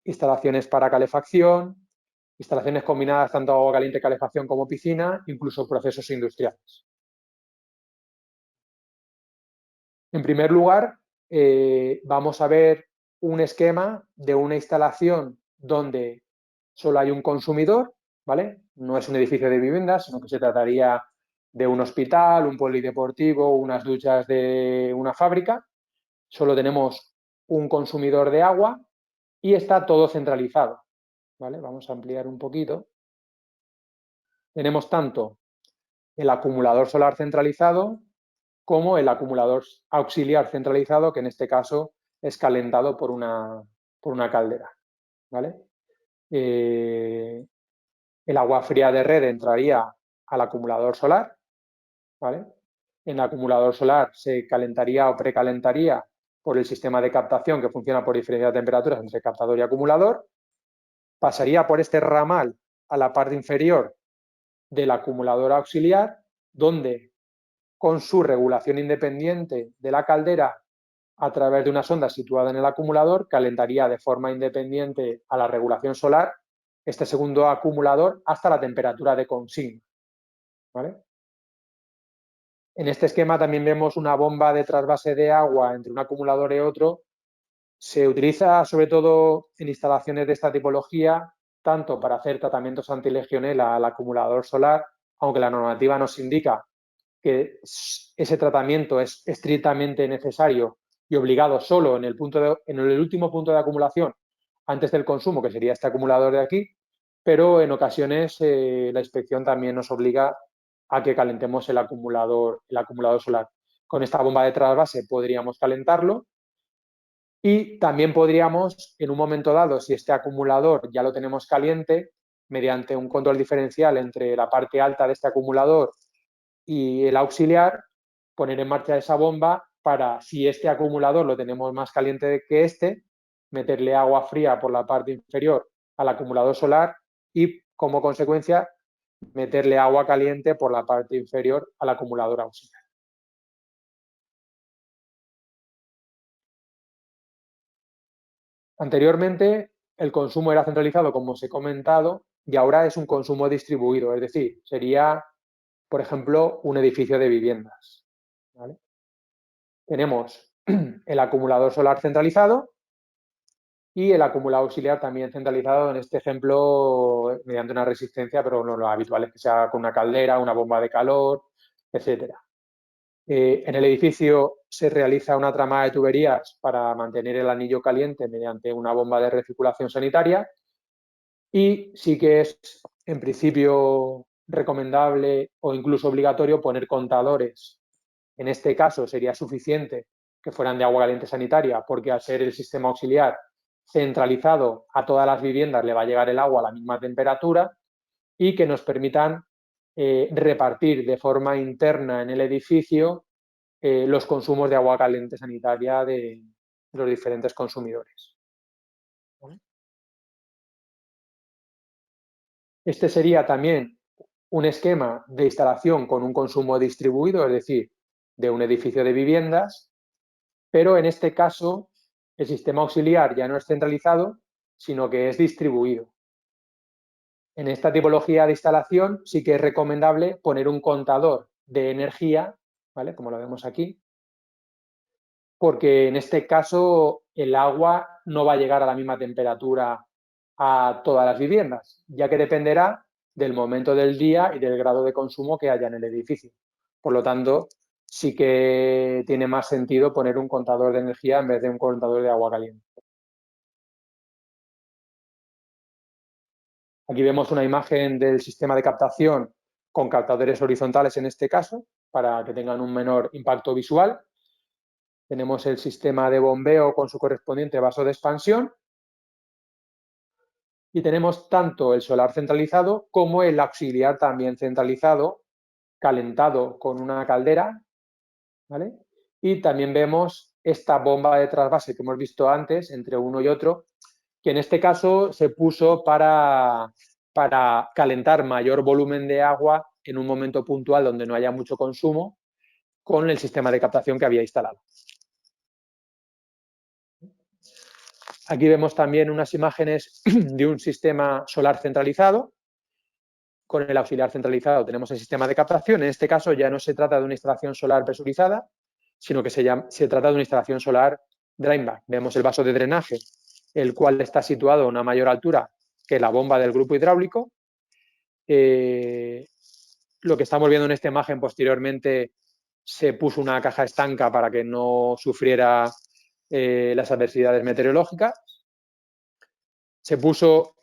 instalaciones para calefacción, instalaciones combinadas tanto agua caliente, calefacción como piscina, incluso procesos industriales. En primer lugar, vamos a ver un esquema de una instalación donde solo hay un consumidor, ¿vale? No es un edificio de viviendas, sino que se trataría de un hospital, un polideportivo, unas duchas de una fábrica. Solo tenemos un consumidor de agua y está todo centralizado, ¿vale? Vamos a ampliar un poquito. Tenemos tanto el acumulador solar centralizado como el acumulador auxiliar centralizado, que en este caso es calentado por una caldera, ¿vale? El agua fría de red entraría al acumulador solar, ¿vale? En el acumulador solar se calentaría o precalentaría por el sistema de captación que funciona por diferencia de temperaturas entre captador y acumulador, pasaría por este ramal a la parte inferior del acumulador auxiliar, donde con su regulación independiente de la caldera a través de una sonda situada en el acumulador, calentaría de forma independiente a la regulación solar este segundo acumulador hasta la temperatura de consigna, ¿vale? En este esquema también vemos una bomba de trasvase de agua entre un acumulador y otro. Se utiliza sobre todo en instalaciones de esta tipología, tanto para hacer tratamientos antilegionela al acumulador solar, aunque la normativa nos indica que ese tratamiento es estrictamente necesario y obligado solo en el último punto de acumulación antes del consumo, que sería este acumulador de aquí, pero en ocasiones la inspección también nos obliga a que calentemos el acumulador solar. Con esta bomba de trasvase podríamos calentarlo y también podríamos, en un momento dado, si este acumulador ya lo tenemos caliente, mediante un control diferencial entre la parte alta de este acumulador y el auxiliar, poner en marcha esa bomba para, si este acumulador lo tenemos más caliente que este, meterle agua fría por la parte inferior al acumulador solar y, como consecuencia, meterle agua caliente por la parte inferior al acumulador auxiliar. Anteriormente, el consumo era centralizado, como os he comentado, y ahora es un consumo distribuido, es decir, sería, por ejemplo, un edificio de viviendas, ¿vale? Tenemos el acumulador solar centralizado y el acumulador auxiliar también centralizado, en este ejemplo, mediante una resistencia, pero lo habitual es que sea con una caldera, una bomba de calor, etcétera. En el edificio se realiza una tramada de tuberías para mantener el anillo caliente mediante una bomba de recirculación sanitaria y sí que es, en principio, recomendable o incluso obligatorio poner contadores. En este caso sería suficiente que fueran de agua caliente sanitaria, porque al ser el sistema auxiliar centralizado a todas las viviendas le va a llegar el agua a la misma temperatura y que nos permitan repartir de forma interna en el edificio los consumos de agua caliente sanitaria de los diferentes consumidores. Este sería también un esquema de instalación con un consumo distribuido, es decir, de un edificio de viviendas, pero en este caso el sistema auxiliar ya no es centralizado, sino que es distribuido. En esta tipología de instalación sí que es recomendable poner un contador de energía, ¿vale? Como lo vemos aquí, porque en este caso el agua no va a llegar a la misma temperatura a todas las viviendas, ya que dependerá del momento del día y del grado de consumo que haya en el edificio. Por lo tanto, sí que tiene más sentido poner un contador de energía en vez de un contador de agua caliente. Aquí vemos una imagen del sistema de captación con captadores horizontales en este caso, para que tengan un menor impacto visual. Tenemos el sistema de bombeo con su correspondiente vaso de expansión y tenemos tanto el solar centralizado como el auxiliar también centralizado, calentado con una caldera, ¿vale? Y también vemos esta bomba de trasvase que hemos visto antes entre uno y otro, que en este caso se puso para calentar mayor volumen de agua en un momento puntual donde no haya mucho consumo con el sistema de captación que había instalado. Aquí vemos también unas imágenes de un sistema solar centralizado. Con el auxiliar centralizado tenemos el sistema de captación. En este caso ya no se trata de una instalación solar presurizada, sino que se trata de una instalación solar drainback. Vemos el vaso de drenaje, el cual está situado a una mayor altura que la bomba del grupo hidráulico. Lo que estamos viendo en esta imagen, posteriormente se puso una caja estanca para que no sufriera las adversidades meteorológicas. Se puso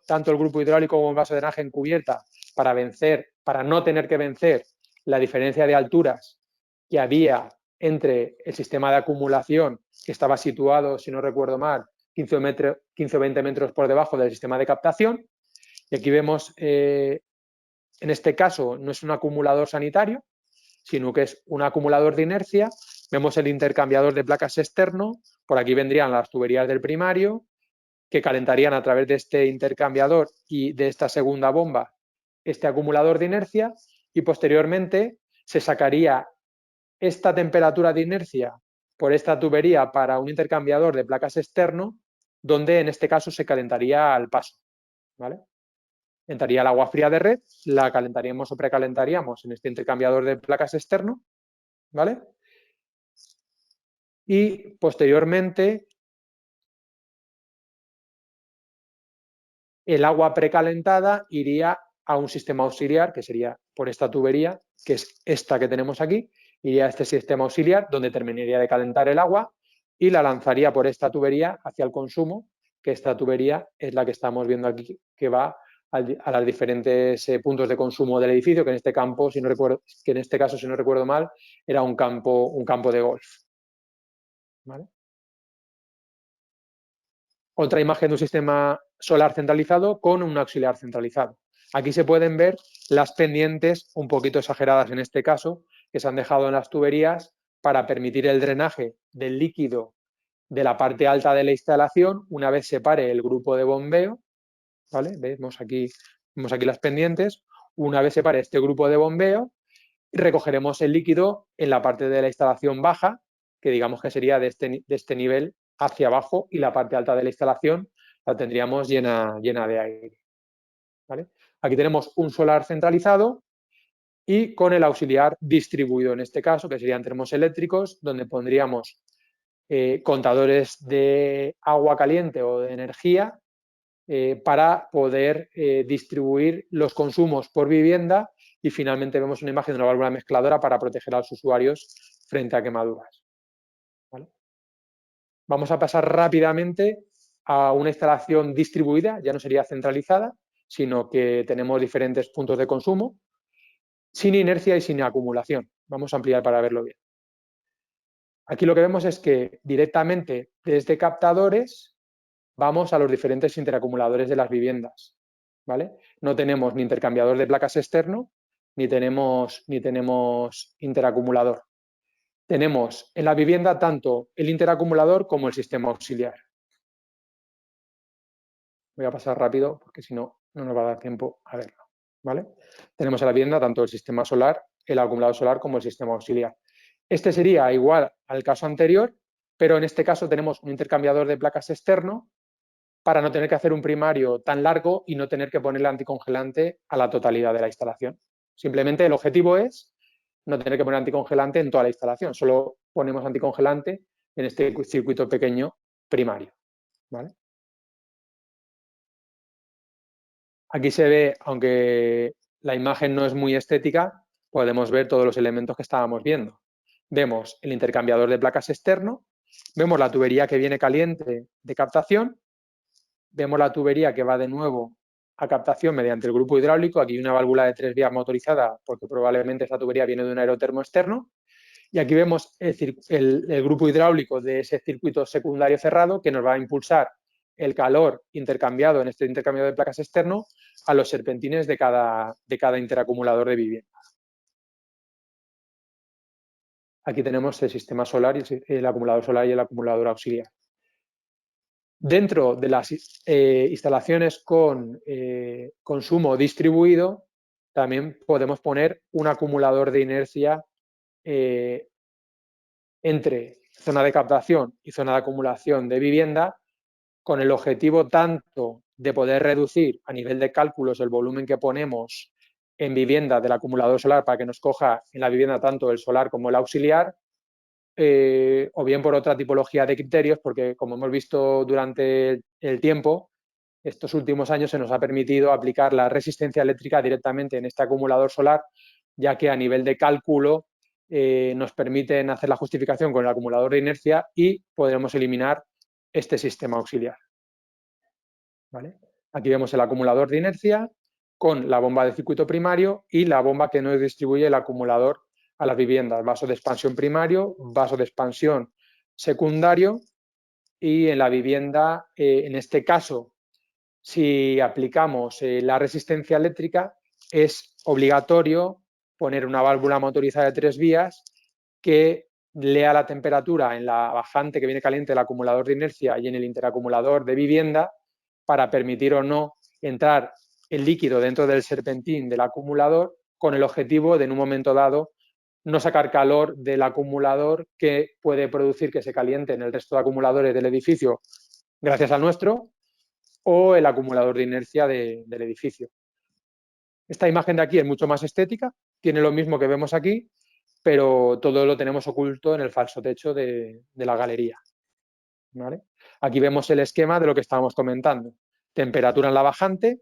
tanto el grupo hidráulico como el vaso de drenaje en cubierta para no tener que vencer la diferencia de alturas que había entre el sistema de acumulación, que estaba situado, si no recuerdo mal, 15 o 20 metros por debajo del sistema de captación. Y aquí vemos, en este caso, no es un acumulador sanitario, sino que es un acumulador de inercia. Vemos el intercambiador de placas externo, por aquí vendrían las tuberías del primario, que calentarían a través de este intercambiador y de esta segunda bomba este acumulador de inercia, y posteriormente se sacaría esta temperatura de inercia por esta tubería para un intercambiador de placas externo, donde en este caso se calentaría al paso, ¿vale? Entraría el agua fría de red, la calentaríamos o precalentaríamos en este intercambiador de placas externo, ¿vale? Y posteriormente el agua precalentada iría a un sistema auxiliar, que sería por esta tubería, que es esta que tenemos aquí, iría a este sistema auxiliar donde terminaría de calentar el agua y la lanzaría por esta tubería hacia el consumo, que esta tubería es la que estamos viendo aquí, que va a los diferentes puntos de consumo del edificio, que en este campo, si no recuerdo, que en este caso, si no recuerdo mal, era un campo de golf, ¿vale? Otra imagen de un sistema solar centralizado con un auxiliar centralizado. Aquí se pueden ver las pendientes, un poquito exageradas en este caso, que se han dejado en las tuberías para permitir el drenaje del líquido de la parte alta de la instalación una vez se pare el grupo de bombeo, ¿vale? Vemos aquí las pendientes. Una vez se pare este grupo de bombeo, recogeremos el líquido en la parte de la instalación baja, que digamos que sería de este nivel hacia abajo, y la parte alta de la instalación la tendríamos llena de aire, ¿vale? Aquí tenemos un solar centralizado y con el auxiliar distribuido en este caso, que serían termos eléctricos, donde pondríamos contadores de agua caliente o de energía para poder distribuir los consumos por vivienda, y finalmente vemos una imagen de una válvula mezcladora para proteger a los usuarios frente a quemaduras, ¿vale? Vamos a pasar rápidamente a una instalación distribuida, ya no sería centralizada, sino que tenemos diferentes puntos de consumo, sin inercia y sin acumulación. Vamos a ampliar para verlo bien. Aquí lo que vemos es que directamente desde captadores vamos a los diferentes interacumuladores de las viviendas, ¿vale? No tenemos ni intercambiador de placas externo, ni tenemos interacumulador. Tenemos en la vivienda tanto el interacumulador como el sistema auxiliar. Voy a pasar rápido porque si no, no nos va a dar tiempo a verlo, ¿vale? Tenemos en la vivienda tanto el sistema solar, el acumulador solar, como el sistema auxiliar. Este sería igual al caso anterior, pero en este caso tenemos un intercambiador de placas externo para no tener que hacer un primario tan largo y no tener que ponerle anticongelante a la totalidad de la instalación. Simplemente el objetivo es no tener que poner anticongelante en toda la instalación, solo ponemos anticongelante en este circuito pequeño primario, ¿vale? Aquí se ve, aunque la imagen no es muy estética, podemos ver todos los elementos que estábamos viendo. Vemos el intercambiador de placas externo, vemos la tubería que viene caliente de captación, vemos la tubería que va de nuevo a captación mediante el grupo hidráulico. Aquí hay una válvula de 3 vías motorizada porque probablemente esta tubería viene de un aerotermo externo. Y aquí vemos el grupo hidráulico de ese circuito secundario cerrado que nos va a impulsar el calor intercambiado en este intercambiador de placas externo a los serpentines de cada interacumulador de vivienda. Aquí tenemos el sistema solar, el acumulador solar y el acumulador auxiliar. Dentro de las instalaciones con consumo distribuido, también podemos poner un acumulador de inercia entre zona de captación y zona de acumulación de vivienda, con el objetivo tanto de poder reducir a nivel de cálculos el volumen que ponemos en vivienda del acumulador solar para que nos coja en la vivienda tanto el solar como el auxiliar, o bien por otra tipología de criterios, porque como hemos visto durante el tiempo, estos últimos años se nos ha permitido aplicar la resistencia eléctrica directamente en este acumulador solar, ya que a nivel de cálculo nos permiten hacer la justificación con el acumulador de inercia y podremos eliminar este sistema auxiliar, ¿vale? Aquí vemos el acumulador de inercia con la bomba de circuito primario y la bomba que nos distribuye el acumulador a las viviendas, vaso de expansión primario, vaso de expansión secundario, y en la vivienda, en este caso, si aplicamos la resistencia eléctrica, es obligatorio poner una válvula motorizada de 3 vías que lea la temperatura en la bajante que viene caliente del acumulador de inercia y en el interacumulador de vivienda para permitir o no entrar el líquido dentro del serpentín del acumulador, con el objetivo de en un momento dado no sacar calor del acumulador, que puede producir que se calienten el resto de acumuladores del edificio gracias al nuestro, o el acumulador de inercia del edificio. Esta imagen de aquí es mucho más estética, tiene lo mismo que vemos aquí, pero todo lo tenemos oculto en el falso techo de la galería. ¿Vale? Aquí vemos el esquema de lo que estábamos comentando. Temperatura en la bajante,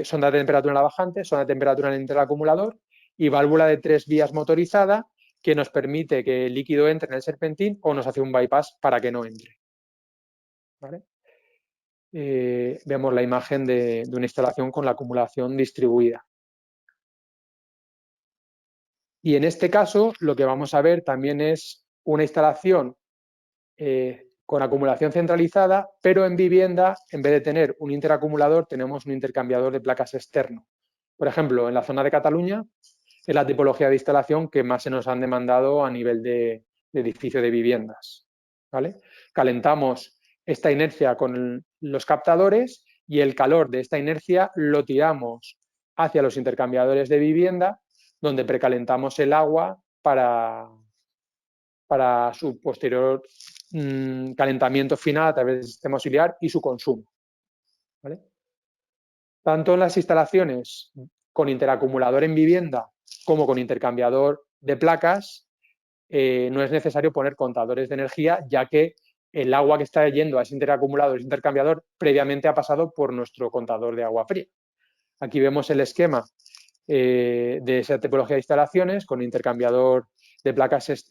sonda de temperatura en la bajante, sonda de temperatura en el interacumulador y válvula de 3 vías motorizada que nos permite que el líquido entre en el serpentín o nos hace un bypass para que no entre. ¿Vale? Vemos la imagen de una instalación con la acumulación distribuida. Y en este caso lo que vamos a ver también es una instalación con acumulación centralizada, pero en vivienda, en vez de tener un interacumulador, tenemos un intercambiador de placas externo. Por ejemplo, en la zona de Cataluña es la tipología de instalación que más se nos han demandado a nivel de edificio de viviendas. ¿Vale? Calentamos esta inercia con los captadores y el calor de esta inercia lo tiramos hacia los intercambiadores de vivienda, donde precalentamos el agua para su posterior calentamiento final a través del sistema auxiliar y su consumo. ¿Vale? Tanto en las instalaciones con interacumulador en vivienda como con intercambiador de placas, no es necesario poner contadores de energía, ya que el agua que está yendo a ese interacumulador, ese intercambiador, previamente ha pasado por nuestro contador de agua fría. Aquí vemos el esquema de esa tipología de instalaciones con intercambiador de placas,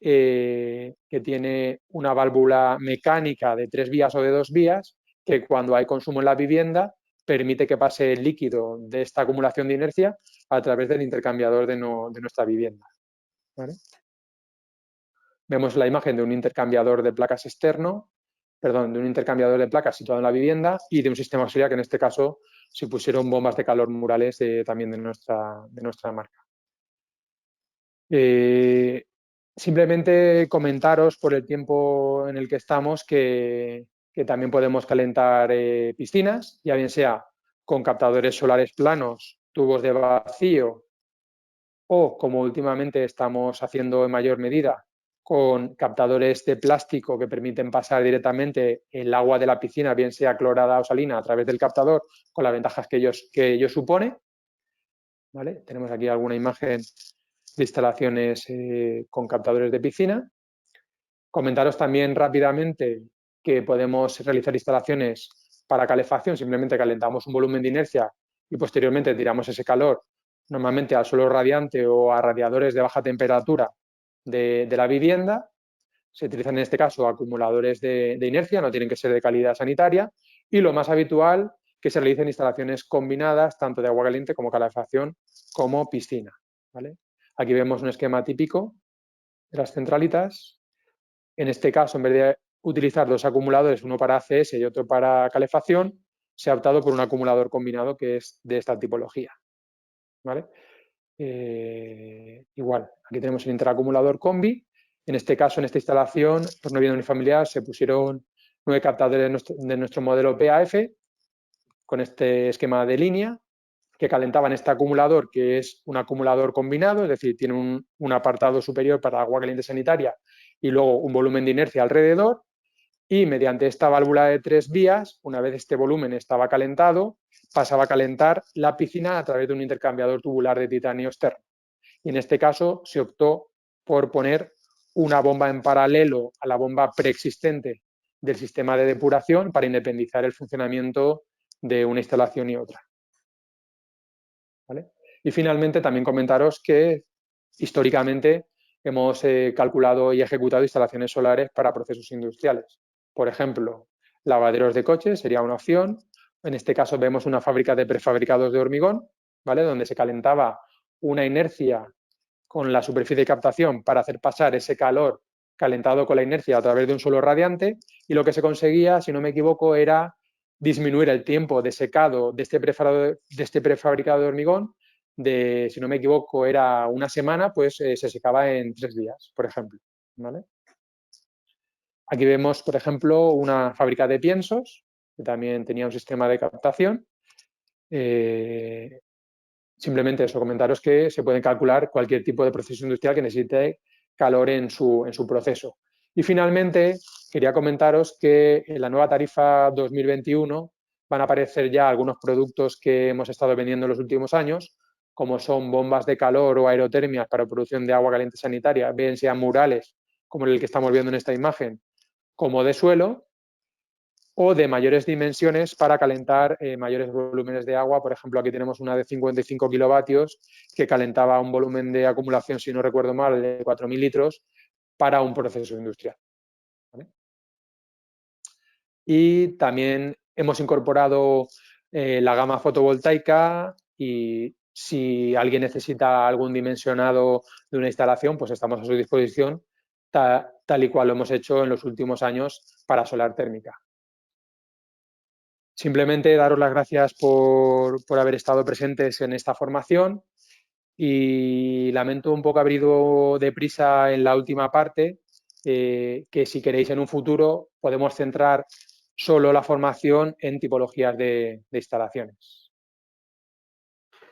que tiene una válvula mecánica de 3 vías o de 2 vías, que cuando hay consumo en la vivienda permite que pase el líquido de esta acumulación de inercia a través del intercambiador de nuestra vivienda. ¿Vale? Vemos la imagen de un intercambiador de placas externo, de un intercambiador de placas situado en la vivienda y de un sistema auxiliar que en este caso se pusieron bombas de calor murales también de nuestra marca. Simplemente comentaros por el tiempo en el que estamos que también podemos calentar piscinas, ya bien sea con captadores solares planos, tubos de vacío o, como últimamente estamos haciendo en mayor medida, con captadores de plástico que permiten pasar directamente el agua de la piscina, bien sea clorada o salina, a través del captador, con las ventajas que ello supone. ¿Vale? Tenemos aquí alguna imagen de instalaciones con captadores de piscina. Comentaros también rápidamente que podemos realizar instalaciones para calefacción, simplemente calentamos un volumen de inercia y posteriormente tiramos ese calor normalmente al suelo radiante o a radiadores de baja temperatura de la vivienda. Se utilizan en este caso acumuladores de inercia, no tienen que ser de calidad sanitaria, y lo más habitual que se realicen instalaciones combinadas tanto de agua caliente como calefacción como piscina. ¿Vale? Aquí vemos un esquema típico de las centralitas. En este caso, en vez de utilizar 2 acumuladores, uno para ACS y otro para calefacción, se ha optado por un acumulador combinado que es de esta tipología. ¿Vale? Igual, aquí tenemos el interacumulador combi. En este caso, en esta instalación, por no vivienda unifamiliar, se pusieron 9 captadores de nuestro modelo PAF con este esquema de línea que calentaban este acumulador, que es un acumulador combinado, es decir, tiene un apartado superior para agua caliente sanitaria y luego un volumen de inercia alrededor, y mediante esta válvula de 3 vías, una vez este volumen estaba calentado, pasaba a calentar la piscina a través de un intercambiador tubular de titanio externo. Y en este caso se optó por poner una bomba en paralelo a la bomba preexistente del sistema de depuración para independizar el funcionamiento de una instalación y otra. ¿Vale? Y finalmente también comentaros que históricamente hemos calculado y ejecutado instalaciones solares para procesos industriales. Por ejemplo, lavaderos de coches sería una opción. En este caso vemos una fábrica de prefabricados de hormigón, ¿vale? Donde se calentaba una inercia con la superficie de captación para hacer pasar ese calor calentado con la inercia a través de un suelo radiante, y lo que se conseguía, si no me equivoco, era disminuir el tiempo de secado de este prefabricado de hormigón. Si no me equivoco, era una semana, pues se secaba en 3 días, por ejemplo. ¿Vale? Aquí vemos, por ejemplo, una fábrica de piensos, que también tenía un sistema de captación. Simplemente eso, comentaros que se puede calcular cualquier tipo de proceso industrial que necesite calor en su proceso. Y finalmente, quería comentaros que en la nueva tarifa 2021 van a aparecer ya algunos productos que hemos estado vendiendo en los últimos años, como son bombas de calor o aerotermias para producción de agua caliente sanitaria, bien sean murales, como el que estamos viendo en esta imagen, como de suelo, o de mayores dimensiones para calentar mayores volúmenes de agua. Por ejemplo, aquí tenemos una de 55 kilovatios que calentaba un volumen de acumulación, si no recuerdo mal, de 4.000 litros para un proceso industrial. ¿Vale? Y también hemos incorporado la gama fotovoltaica, y si alguien necesita algún dimensionado de una instalación, pues estamos a su disposición, tal y cual lo hemos hecho en los últimos años para solar térmica. Simplemente daros las gracias por haber estado presentes en esta formación, y lamento un poco haber ido deprisa en la última parte, que si queréis en un futuro podemos centrar solo la formación en tipologías de instalaciones.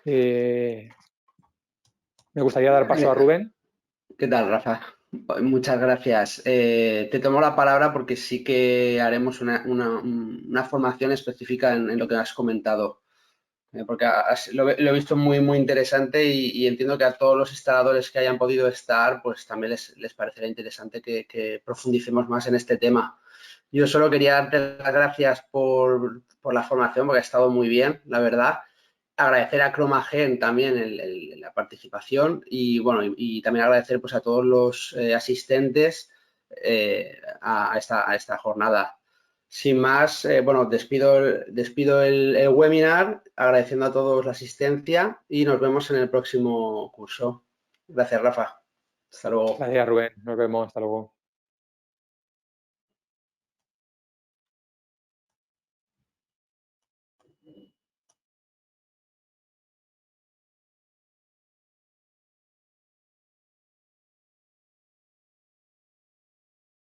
Me gustaría dar paso a Rubén. ¿Qué tal, Rafa? Muchas gracias. Te tomo la palabra porque sí que haremos una formación específica en lo que has comentado, porque lo he visto muy, muy interesante y entiendo que a todos los instaladores que hayan podido estar, pues también les parecerá interesante que profundicemos más en este tema. Yo solo quería darte las gracias por la formación, porque ha estado muy bien, la verdad. Agradecer a Cromagen también la participación y, bueno, y también agradecer pues, a todos los asistentes a esta jornada. Sin más, bueno, despido el webinar agradeciendo a todos la asistencia y nos vemos en el próximo curso. Gracias, Rafa. Hasta luego. Gracias, Rubén. Nos vemos. Hasta luego.